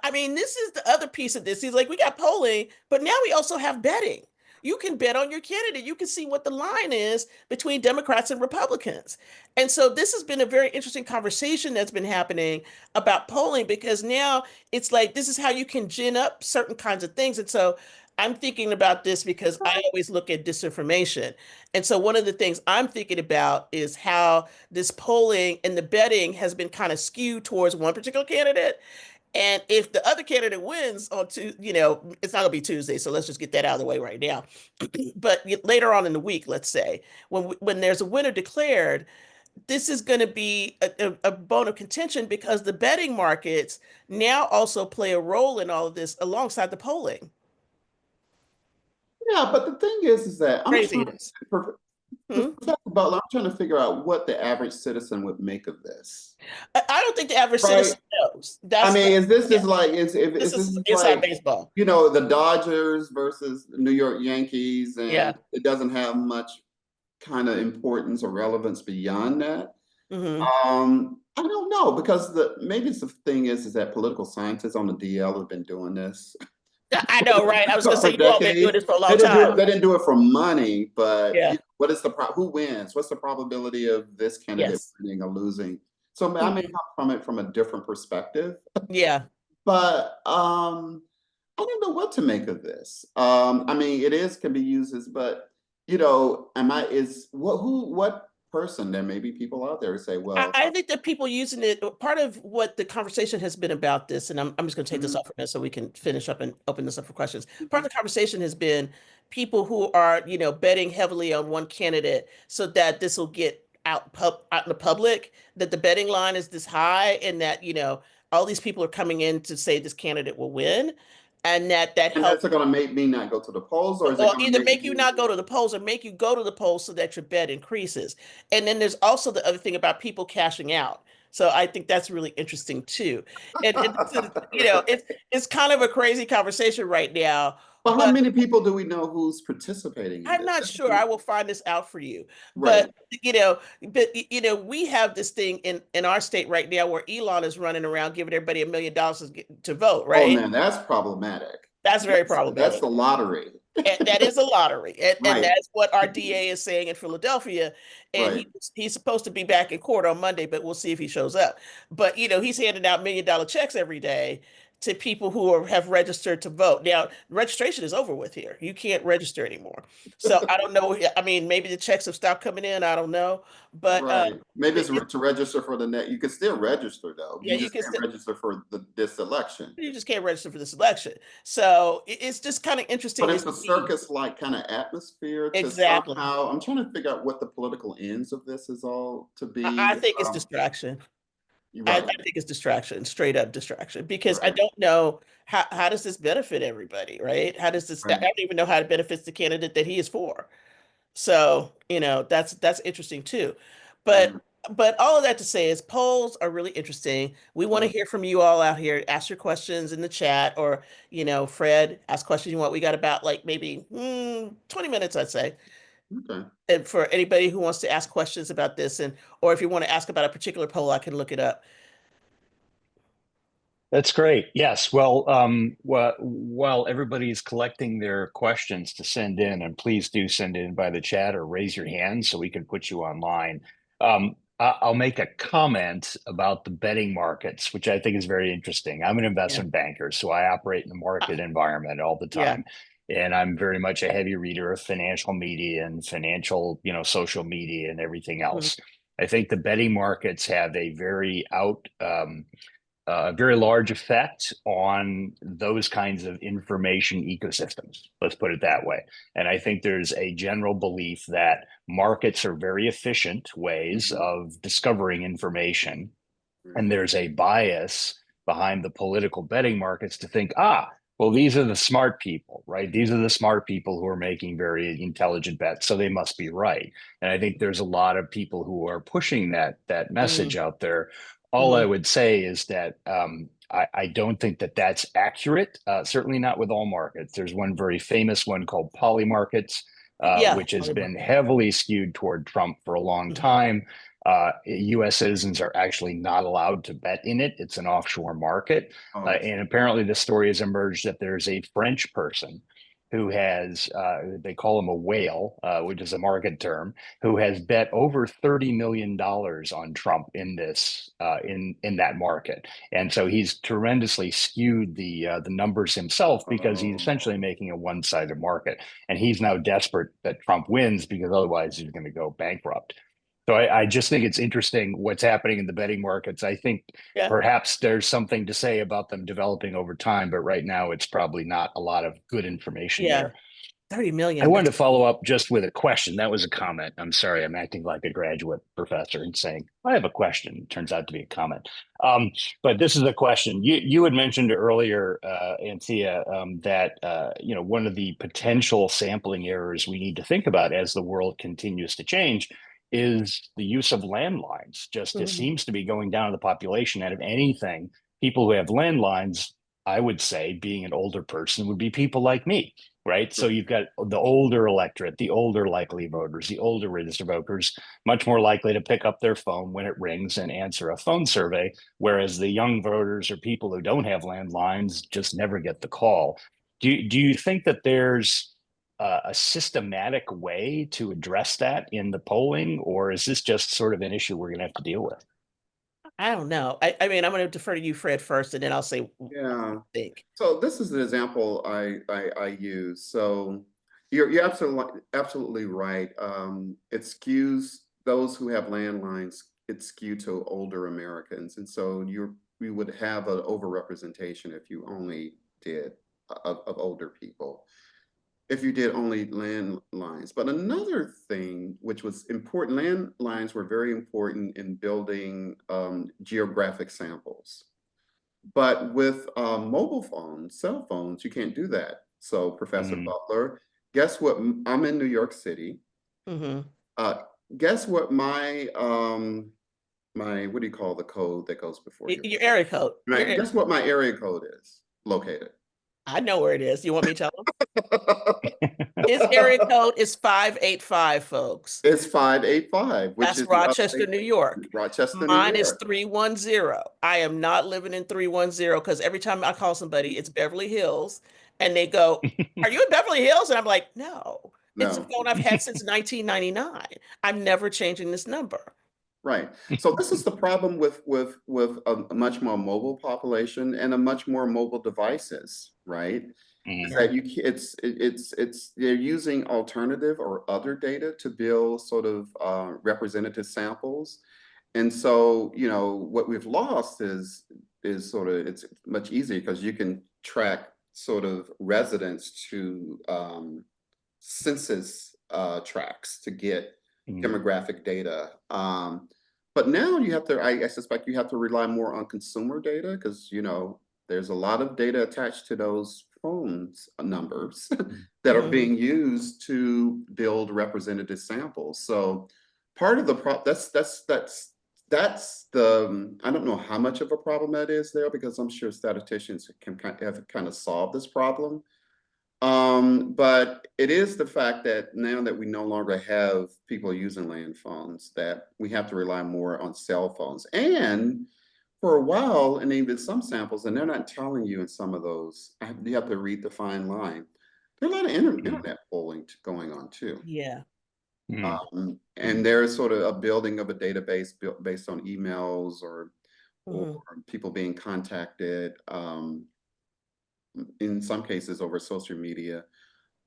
I mean, this is the other piece of this. He's like, we got polling, but now we also have betting. You can bet on your candidate. You can see what the line is between Democrats and Republicans. And so this has been a very interesting conversation that's been happening about polling, because now it's like this is how you can gin up certain kinds of things. And so I'm thinking about this because I always look at disinformation. And so one of the things I'm thinking about is how this polling and the betting has been kind of skewed towards one particular candidate. And if the other candidate wins on it's not gonna be Tuesday, so let's just get that out of the way right now. But later on in the week, let's say, when there's a winner declared, this is going to be a bone of contention, because the betting markets now also play a role in all of this alongside the polling. yeah, but the thing is that Crazy it is. Hmm? Professor Butler, I'm trying to figure out what the average citizen would make of this, I don't think the average right? citizen knows. I That's mean, the is this yeah. is like is This this is is inside like baseball. the Dodgers versus the New York Yankees, and Yeah. it doesn't have much kind of importance or relevance beyond that. Hmm. I don't know, because maybe the thing is that political scientists on the DL have been doing this I know, right? I was gonna say for you all been doing decades. this for a They long didn't do time. it. They didn't do it for money, but Yeah. what is who wins? What's the probability of this candidate Yes. winning or losing? So I may Hmm. come from it from a different perspective, Yeah. but I don't know what to make of this. I mean, can be used as, but am I is what person? There may be people out there who say, well, I think that people using it, part of what the conversation has been about this, and I'm just going to take this mhm, off for a minute so we can finish up and open this up for questions. Part mhm. of the conversation has been people who are, betting heavily on one candidate so that this will get out in the public, that the betting line is this high, and that, all these people are coming in to say this candidate will win, and that And that's helps. going to make me not go to the polls, or is it Or going to either make make you me? not go to the polls or make you go to the polls so that your bet increases. And then there's also the other thing about people cashing out. So I think that's really interesting too. And this is, it's kind of a crazy conversation right now, But how but many people do we know who's participating in I'm this? not sure. I will find this out for you. Right. But we have this thing in our state right now where Elon is running around giving everybody $1 million to vote, Oh right? man, that's problematic. That's very That's problematic. the lottery. And that is a lottery. And Right, that's what our DA is saying in Philadelphia. And right. he's supposed to be back in court on Monday, but we'll see if he shows up. But he's handing out $1 million checks every day to people who have registered to vote. Now, registration is over with here. You can't register anymore. So I don't know. I mean, maybe the checks have stopped coming in. I don't know. But Right. Maybe it's it, to register for the net. You can still register though. yeah, You you just can can't still. register for this election. You just can't register for this election. So it's just kind of But interesting to it's a see. circus-like kind of atmosphere to Exactly. somehow, I'm trying to figure out what the political ends of this is all to I be. think it's distraction. You're I right, think it's distraction, straight up distraction, because I right, don't know how does this benefit everybody, right? How does this? I right, don't even know how it benefits the candidate that he is for. So, that's interesting too. right, But all of that to say is polls are really interesting. We want to right. hear from you all out here. Ask your questions in the chat, or Fred, ask questions you want. We got about like maybe 20 minutes, I'd say. Okay. And for anybody who wants to ask questions about this, or if you want to ask about a particular poll, I can look it up. That's great. Yes. Well, while everybody's collecting their questions to send in, and please do send in by the chat or raise your hand so we can put you online. I'll make a comment about the betting markets, which I think is very interesting. I'm an Yeah. investment banker, so I operate in the Ah, market environment all the yeah. time. And I'm very much a heavy reader of financial media and financial, social media and everything Mhm. else. I think the betting markets have a very large effect on those kinds of information ecosystems. Let's put it that way. And I think there's a general belief that markets are very efficient ways Mhm. of discovering information. Right. And there's a bias behind the political betting markets to think, well, these are the smart people, right? These are the smart people who are making very intelligent bets, so they must be right. And I think there's a lot of people who are pushing that message Mhm. out there. All I Mhm. would say is that I don't think that that's accurate. Certainly not with all markets. There's one very famous one called poly markets, Yeah. which has Probably been market. heavily skewed toward Trump for a long Mhm. time. US citizens are actually not allowed to bet in it. It's an offshore market. Oh, And apparently, the story has emerged that there's a French person who has, they call him a whale, which is a market term, who has bet over $30 million on Trump in in that market. And so he's tremendously skewed the numbers himself because he's essentially oh, making a one-sided market. And he's now desperate that Trump wins because otherwise he's going to go bankrupt. So I just think it's interesting what's happening in the betting markets. I think Yeah. perhaps there's something to say about them developing over time, but right now it's probably not a lot of good information Yeah. there. 30 I million. wanted That's to follow up just with a question. That was a comment. I'm sorry, I'm acting like a graduate professor and saying, I have a question. It turns out to be a comment. Um, but this is a question. You had mentioned earlier, Anthea, that one of the potential sampling errors we need to think about as the world continues to change is the use of landlines. Just this Mhm. seems to be going down in the population. Out of anything, people who have landlines, I would say, being an older person, would be people like me, right? So you've got the older electorate, the older likely voters, the older registered voters, much more likely to pick up their phone when it rings and answer a phone survey, whereas the young voters or people who don't have landlines just never get the call. Do you think that there's a systematic way to address that in the polling, or is this just sort of an issue we're going to have to deal with? I don't know. I mean, I'm going to defer to you, Fred, first, and then I'll say what I yeah. think. So this is an example I use. So you're absolutely right. It skews those who have landlines. It's skewed to older Americans, and so we would have an overrepresentation if you only did of older people. If you did only landlines. But another thing which was important, landlines were very important in building geographic samples. But with mobile phones, cell phones, you can't do that. So Professor Mm, Butler, guess what? I'm in New York City. Hmm. Uh, guess what my what do you call the code that goes before your Your area code. right? Guess what my area code is located? I know where it is. You want me to tell him? His area code is 585, folks. It's 585, which That's is the Rochester, upstate New York. Rochester, New Mine is York. 310. I am not living in 310 because every time I call somebody, it's Beverly Hills. And they go, "Are you in Beverly Hills?" And I'm like, "No, it's a No. phone I've had since 1999. I'm never changing this number." Right. So this is the problem with a much more mobile population and a much more mobile devices, right? Is Mhm. Yeah. that it's they're using alternative or other data to build sort of representative samples. And so, you know, what we've lost is sort of it's much easier because you can track sort of residents to census tracks to get Mhm. demographic data. But now you have to, I suspect you have to rely more on consumer data because, you know, there's a lot of data attached to those phones numbers that are Mhm. being used to build representative samples. So part of the that's the I don't know how much of a problem that is there because I'm sure statisticians can have kind of solved this problem. But it is the fact that now that we no longer have people using land phones, that we have to rely more on cell phones. And for a while, and even some samples, and they're not telling you in some of those, you have to read the fine line. There are a lot of Mhm. internet polling going on too. Yeah. Mhm. And there's sort of a building of a database built based on emails or Mhm. people being contacted, in some cases over social media.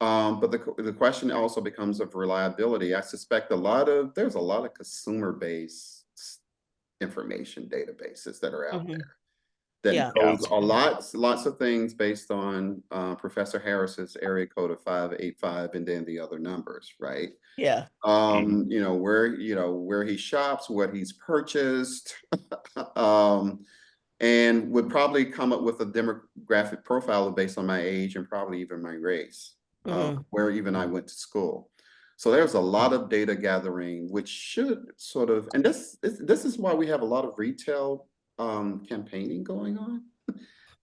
But the question also becomes of reliability. I suspect there's a lot of consumer-based information databases that are out Mhm. there that Yeah. knows Yeah. lots of things based on Professor Harris's area code of 585 and then the other numbers, right? Yeah. Mhm. You know, where he shops, what he's purchased, um, and would probably come up with a demographic profile based on my age and probably even my race, Mhm. where even I went to school. So there's a lot of data gathering, which should sort of, and this is why we have a lot of retail campaigning going on.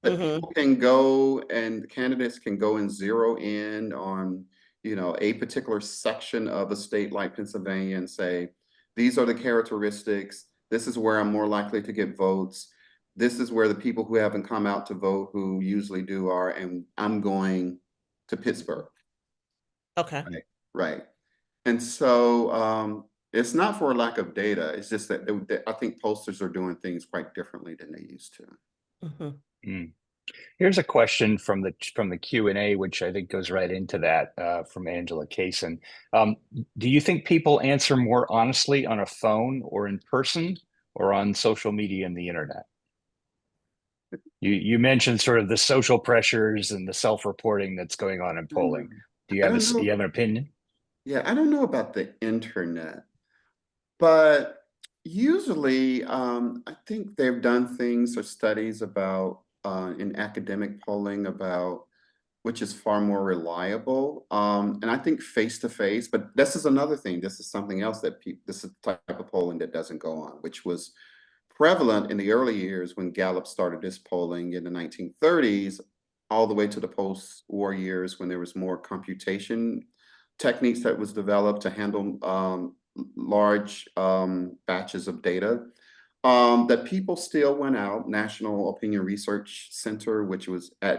That Mhm. people can go and candidates can go and zero in on, you know, a particular section of a state like Pennsylvania and say, these are the characteristics. This is where I'm more likely to get votes. This is where the people who haven't come out to vote who usually do are, and I'm going to Pittsburgh. Okay. Right. Right. And so it's not for a lack of data. It's just that I think posters are doing things quite differently than they used to. Mhm. Mm. Here's a question from the Q&A, which I think goes right into that, from Angela Kaysen. Do you think people answer more honestly on a phone or in person or on social media and the internet? You mentioned sort of the social pressures and the self-reporting that's going on in polling. Mm. Do you I have don't do you know. have an opinion? Yeah, I don't know about the internet. But usually, I think they've done things or studies about in academic polling about which is far more reliable. And I think face to face, but this is another thing. This is something else that this is the type of polling that doesn't go on, which was prevalent in the early years when Gallup started this polling in the 1930s, all the way to the post-war years when there was more computation techniques that was developed to handle large batches of data. That people still went out. National Opinion Research Center, which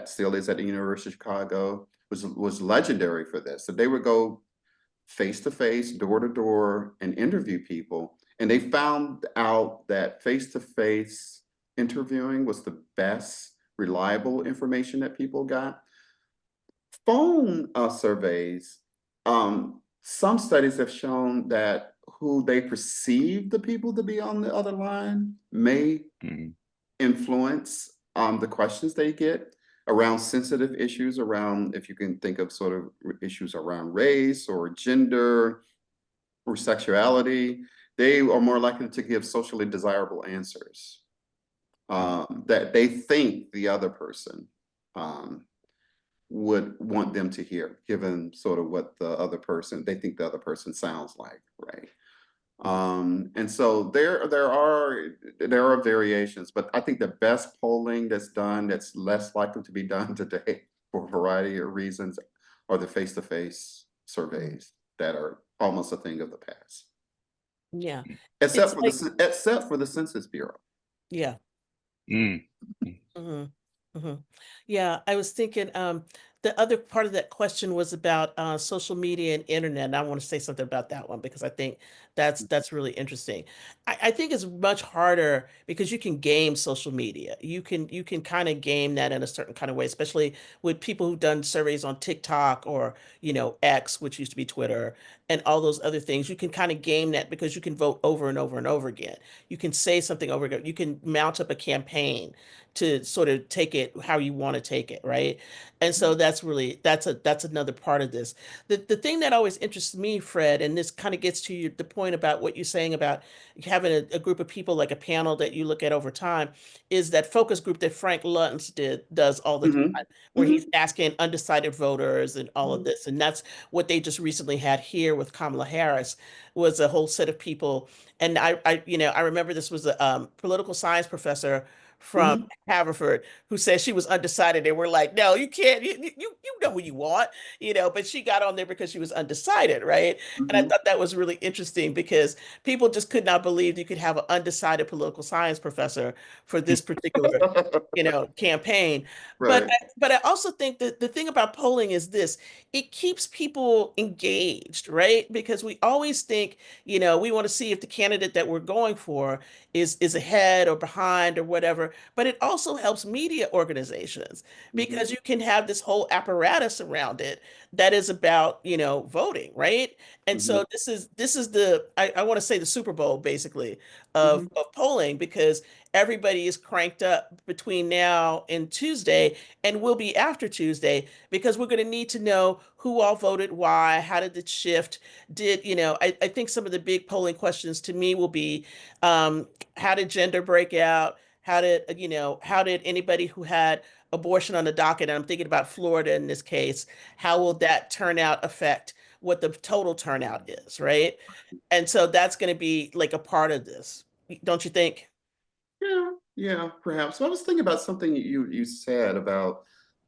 still is at the University of Chicago, was legendary for this. So they would go face to face, door to door, and interview people. And they found out that face to face interviewing was the best reliable information that people got. Phone surveys, some studies have shown that who they perceive the people to be on the other line may Mhm. influence the questions they get around sensitive issues, around if you can think of sort of issues around race or gender or sexuality. They are more likely to give socially desirable answers that they think the other person um, would want them to hear, given sort of what they think the other person sounds like, right? And so there are variations, but I think the best polling that's done that's less likely to be done today for a variety of reasons are the face-to-face surveys that are almost a thing of the past, Yeah. It's like, except for the Census Bureau. yeah. Mm. Mhm. Mhm. Yeah, I was thinking, the other part of that question was about social media and internet. And I want to say something about that one because I think that's really interesting. I think it's much harder because you can game social media. You can kind of game that in a certain kind of way, especially with people who've done surveys on TikTok or X, which used to be Twitter, and all those other things. You can kind of game that because you can vote over and over and over again. You can say something over again. You can mount up a campaign to sort of take it how you want to take it, right? And so that's another part of this. The thing that always interests me, Fred, and this kind of gets to the point about what you're saying about having a group of people like a panel that you look at over time, is that focus group that Frank Luntz does all the Hmm. time, where he's asking undecided voters and all of this. And that's what they just recently had here with Kamala Harris, was a whole set of people. And I remember this was a political science professor from Hmm. Haverford who said she was undecided. And we're like, no, you can't. You know who you want, but she got on there because she was undecided, right? And I Hmm. thought that was really interesting because people just could not believe you could have an undecided political science professor for this particular, campaign. But Right. but I also think that the thing about polling is this: it keeps people engaged, right? Because we always think, we want to see if the candidate that we're going for is ahead or behind or whatever. But it also helps media organizations Hmm. because you can have this whole apparatus around it that is about, voting, right? And Hmm. so this is the I want to say the Super Bowl basically Hmm. of polling, because everybody is cranked up between now and Tuesday, and will be after Tuesday, because we're going to need to know who all voted, why, how did it shift, I think some of the big polling questions to me will be, how did gender break out? How did anybody who had abortion on the docket, and I'm thinking about Florida in this case, how will that turnout affect what the total turnout is, right? And so that's going to be like a part of this, don't you think? Yeah, yeah, perhaps. So I was thinking about something you said about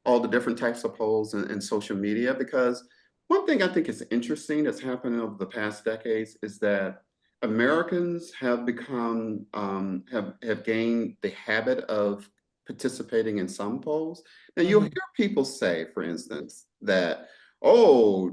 all the different types of polls and social media, because one thing I think is interesting that's happened over the past decades is that Americans have become have gained the habit of participating in some polls. Now you'll Hmm. hear people say, for instance, that oh,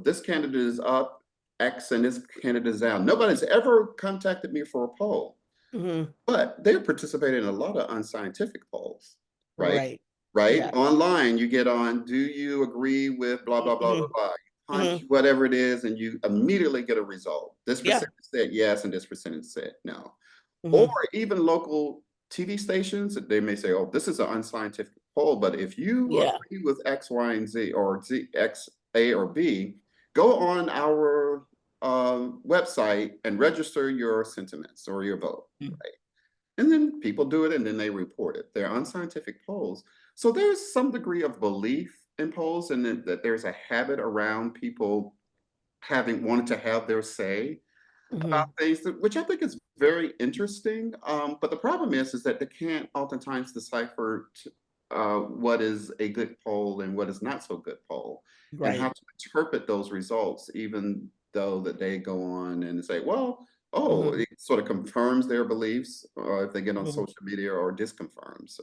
this candidate is up X and this candidate is down. Nobody's ever contacted me for a poll. Hmm. But they're participating in a lot of unscientific polls, right? Right. Right? Yeah. Online, you get on, do you agree with blah, blah, blah, blah, Hmm. blah. You Hmm. punch whatever it is, and you immediately get a result. This Yeah. percentage said yes, and this percentage said no. Or Hmm. even local TV stations, they may say, oh, this is an unscientific poll, but if you Yeah. agree with X, Y, and Z, or Z, X, A, or B, go on our website and register your sentiments or your vote. And then people do it and then they report it. They're unscientific polls. So there's some degree of belief in polls, and that there's a habit around people having wanted to have their say about Hmm. things, which I think is very interesting. But the problem is that they can't oftentimes decipher what is a good poll and what is not so good poll, and how Right. to interpret those results, even though that they go on and say, well, oh, Hmm. it sort of confirms their beliefs, or if they get on Hmm. social media, or disconfirms.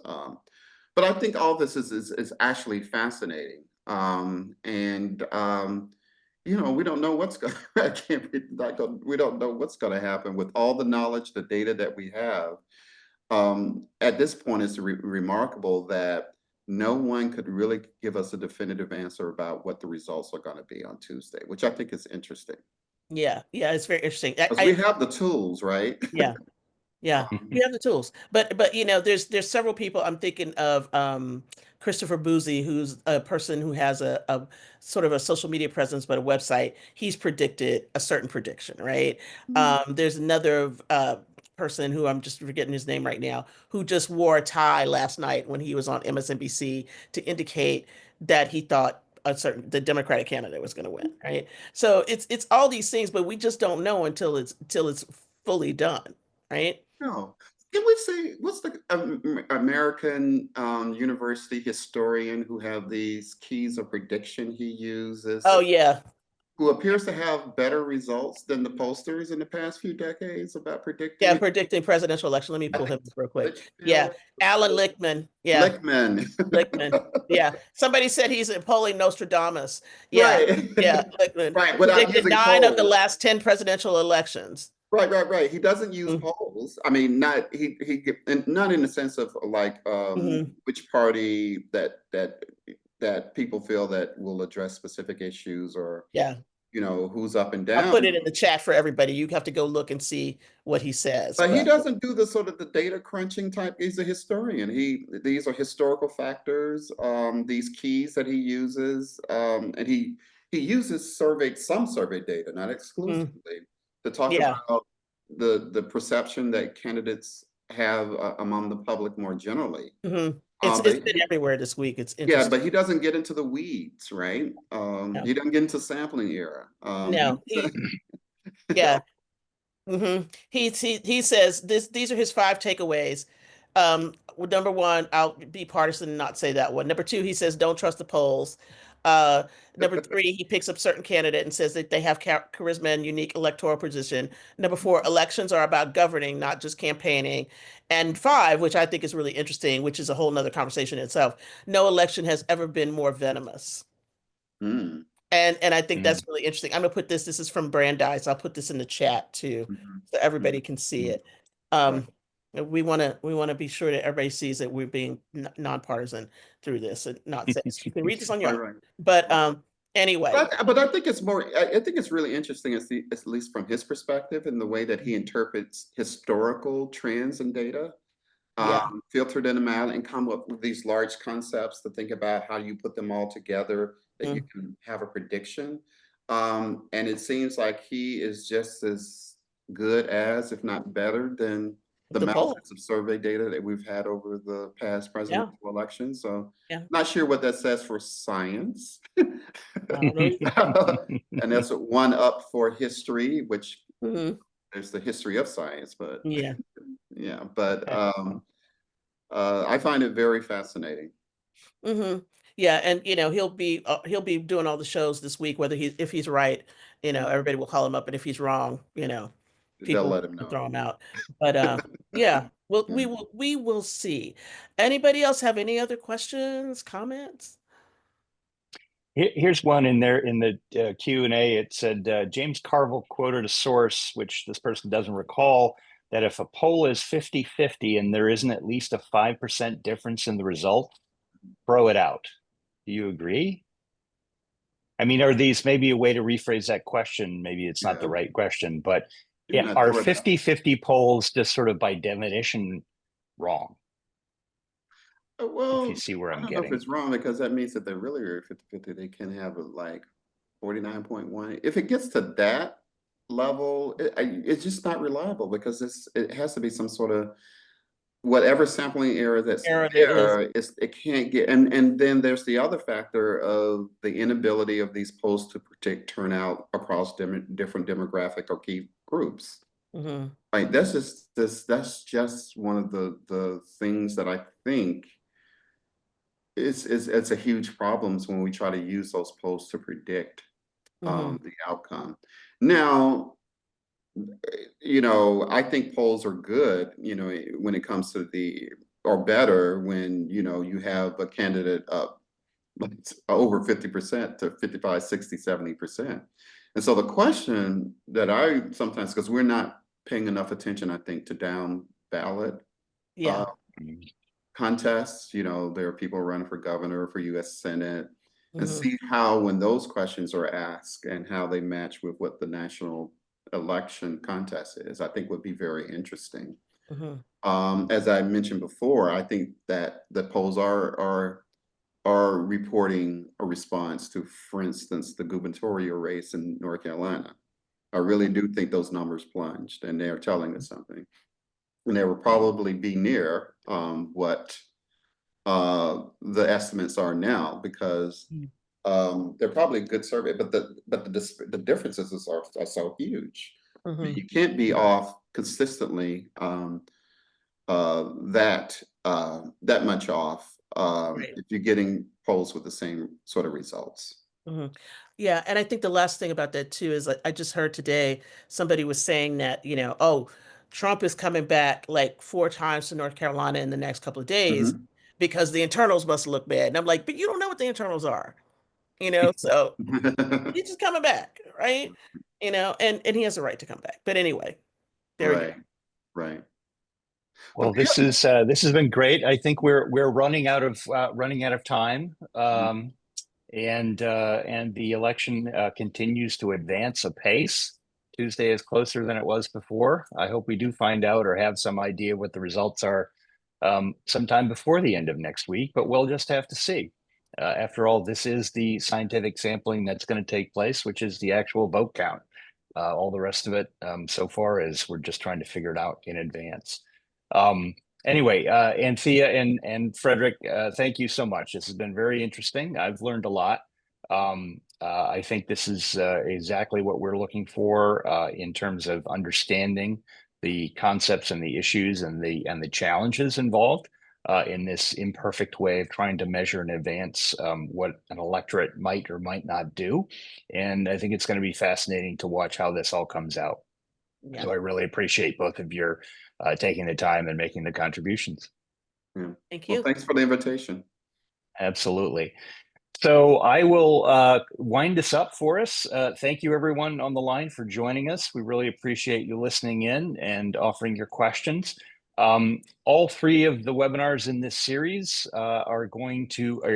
But I think all this is actually fascinating. We don't know what's going I can't be like we don't know what's going to happen with all the knowledge, the data that we have. At this point, it's remarkable that no one could really give us a definitive answer about what the results are going to be on Tuesday, which I think is interesting Yeah. Yeah. It's very interesting. because we have the tools, right? Yeah. Yeah, we have the tools, but there's several people. I'm thinking of Christopher Boozy, who's a person who has a sort of a social media presence, but a website. He's predicted a certain prediction, right? There's another person who I'm just forgetting his name right now, who just wore a tie last night when he was on MSNBC to indicate that he thought the Democratic candidate was going to win, right? So it's all these things, but we just don't know until it's fully done, right? No. Can we say what's the American university historian who have these keys of prediction he uses? Oh yeah. who appears to have better results than the pollsters in the past few decades about Yeah, predicting. predicting presidential election. Let me I pull him think up real quick. Yeah, Litchfield, Alan Lichtman. Yeah, Lichtman. Lichtman. Yeah, somebody said he's a polling Nostradamus. Yeah, Right. yeah, Lichtman Right, without predicted using 9 of the polls. last 10 presidential elections. Right. He doesn't use Mm-hmm. polls. I mean, and not in the sense of like Mm-hmm. which party that people feel that will address specific issues, or Yeah, who's up and I'll down. put it in the chat for everybody. You have to go look and see what he says. But he But doesn't do the sort of the data crunching type. He's a historian. These are historical factors, these keys that he uses, and he uses some survey data, not mm, exclusively, to talk yeah, about the perception that candidates have among the public more generally. mm-hmm. It's But been everywhere this week. It's yeah, interesting. but he doesn't get into the weeds, right? No, He doesn't get into sampling error. no, yeah. He says these are his 5 takeaways. Number 1, I'll be partisan and not say that one. Number 2, he says don't trust the polls. Uh, Number 3, he picks up certain candidate and says that they have charisma and unique electoral position. Number 4, elections are about governing, not just campaigning. And 5, which I think is really interesting, which is a whole nother conversation in itself. No election has ever been more venomous. Mm, And I think Mm. that's really interesting. I'm gonna put this. This is from Brandeis. I'll put this in the chat too, mhm, so mhm, everybody can see mhm. it. Right. Um, we wanna be sure that everybody sees that we're being nonpartisan through this and not say you can read this on your Right, own. right. But Right. anyway, But I think it's more. I think it's really interesting, at least from his perspective, and the way that he interprets historical trends and data, yeah, filter them out, and come up with these large concepts to think about how you put them all together that you mm, can have a prediction. And it seems like he is just as good as, if not better than, the the poll. mountains of survey data that we've had over the past Yeah, presidential elections. So, yeah. not sure what that says for science. I don't know either. And that's one up for history, which Hmm. there's the history of science, but Yeah. yeah, but I find it very fascinating. Hmm. Yeah, and he'll be doing all the shows this week. Whether if he's right, everybody will call him up, and if he's wrong, They'll people let him will know. throw him out. But yeah, well, Yeah. we will see. Anybody else have any other questions, comments? Here's one in there in the Q&A. It said James Carville quoted a source, which this person doesn't recall, that if a poll is 50-50 and there isn't at least a 5% difference in the result, throw it out. Do you agree? I mean, are these maybe a way to rephrase that question? Maybe it's not the Yeah. right question, but Maybe yeah, not are throw it out. 50-50 polls just sort of by definition wrong? If you Well, see where I I'm don't know if getting. it's wrong, because that means that they really are 50-50. They can have a, like 49.1. If it gets to that level, it's just not reliable, because it has to be some sort of whatever sampling error that's Aaron, there is. there. It can't get, and then there's the other factor of the inability of these polls to predict turnout across different demographic or key groups. Hmm. Like that's just one of the things that I think it's a huge problems when we try to use those polls to predict Hmm. the outcome. Now, I think polls are good, when it comes to or better when, you have a candidate up like over 50% to 55, 60, 70%. And so the question that I sometimes, because we're not paying enough attention, I think, to down ballot uh, Yeah. contests. There are people running for governor, for US Senate, and Hmm. see how, when those questions are asked and how they match with what the national election contest is, I think would be very interesting. Hmm. As I mentioned before, I think that the polls are reporting a response to, for instance, the gubernatorial race in North Carolina. I really do think those numbers plunged, and they're telling us something. And they will probably be near what the estimates are now, because they're probably a good survey, but the differences are so huge. Hmm. You can't be off consistently that much off Right. if you're getting polls with the same sort of results. Hmm. Yeah, and I think the last thing about that too is like I just heard today somebody was saying that, oh, Trump is coming back like 4 times to North Carolina in the next couple of days Mhm. because the internals must look bad. And I'm like, but you don't know what the internals are, so he's just coming back, right? And he has a right to come back. But anyway, there you Right, right. But Well, this has been great. I think we're running out of time. And the election continues to advance apace. Tuesday is closer than it was before. I hope we do find out or have some idea what the results are sometime before the end of next week, but we'll just have to see. After all, this is the scientific sampling that's going to take place, which is the actual vote count. All the rest of it so far is we're just trying to figure it out in advance. Um, Anyway, Anthea and Fredrick, thank you so much. This has been very interesting. I've learned a lot. I think this is exactly what we're looking for in terms of understanding the concepts and the issues and the challenges involved in this imperfect way of trying to measure in advance what an electorate might or might not do. And I think it's going to be fascinating to watch how this all comes out. yeah. So I really appreciate both of your taking the time and making the contributions. Yeah. Thank Well, you. thanks for the invitation. Absolutely. So I will wind this up for us. Thank you, everyone on the line, for joining us. We really appreciate you listening in and offering your questions. All three of the webinars in this series are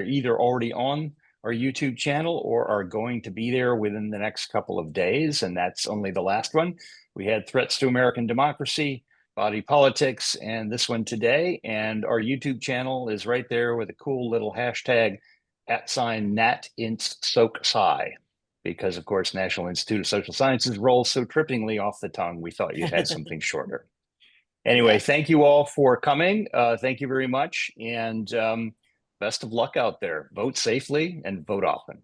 either already on our YouTube channel or are going to be there within the next couple of days. And that's only the last one. We had Threats to American Democracy, Body Politics, and this one today. And our YouTube channel is right there with a cool little hashtag @NatInstSoCSci, because of course National Institute of Social Sciences rolls so trippingly off the tongue. We thought you'd had something shorter. Anyway, Yeah. thank you all for coming. Thank you very much, and best of luck out there. Vote safely and vote often.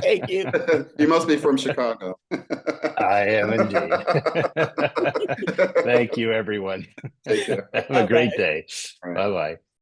Thank you. You must be from Chicago. I am indeed. Thank you, everyone. Take care. Have a great Bye-bye. day. All right. Bye bye.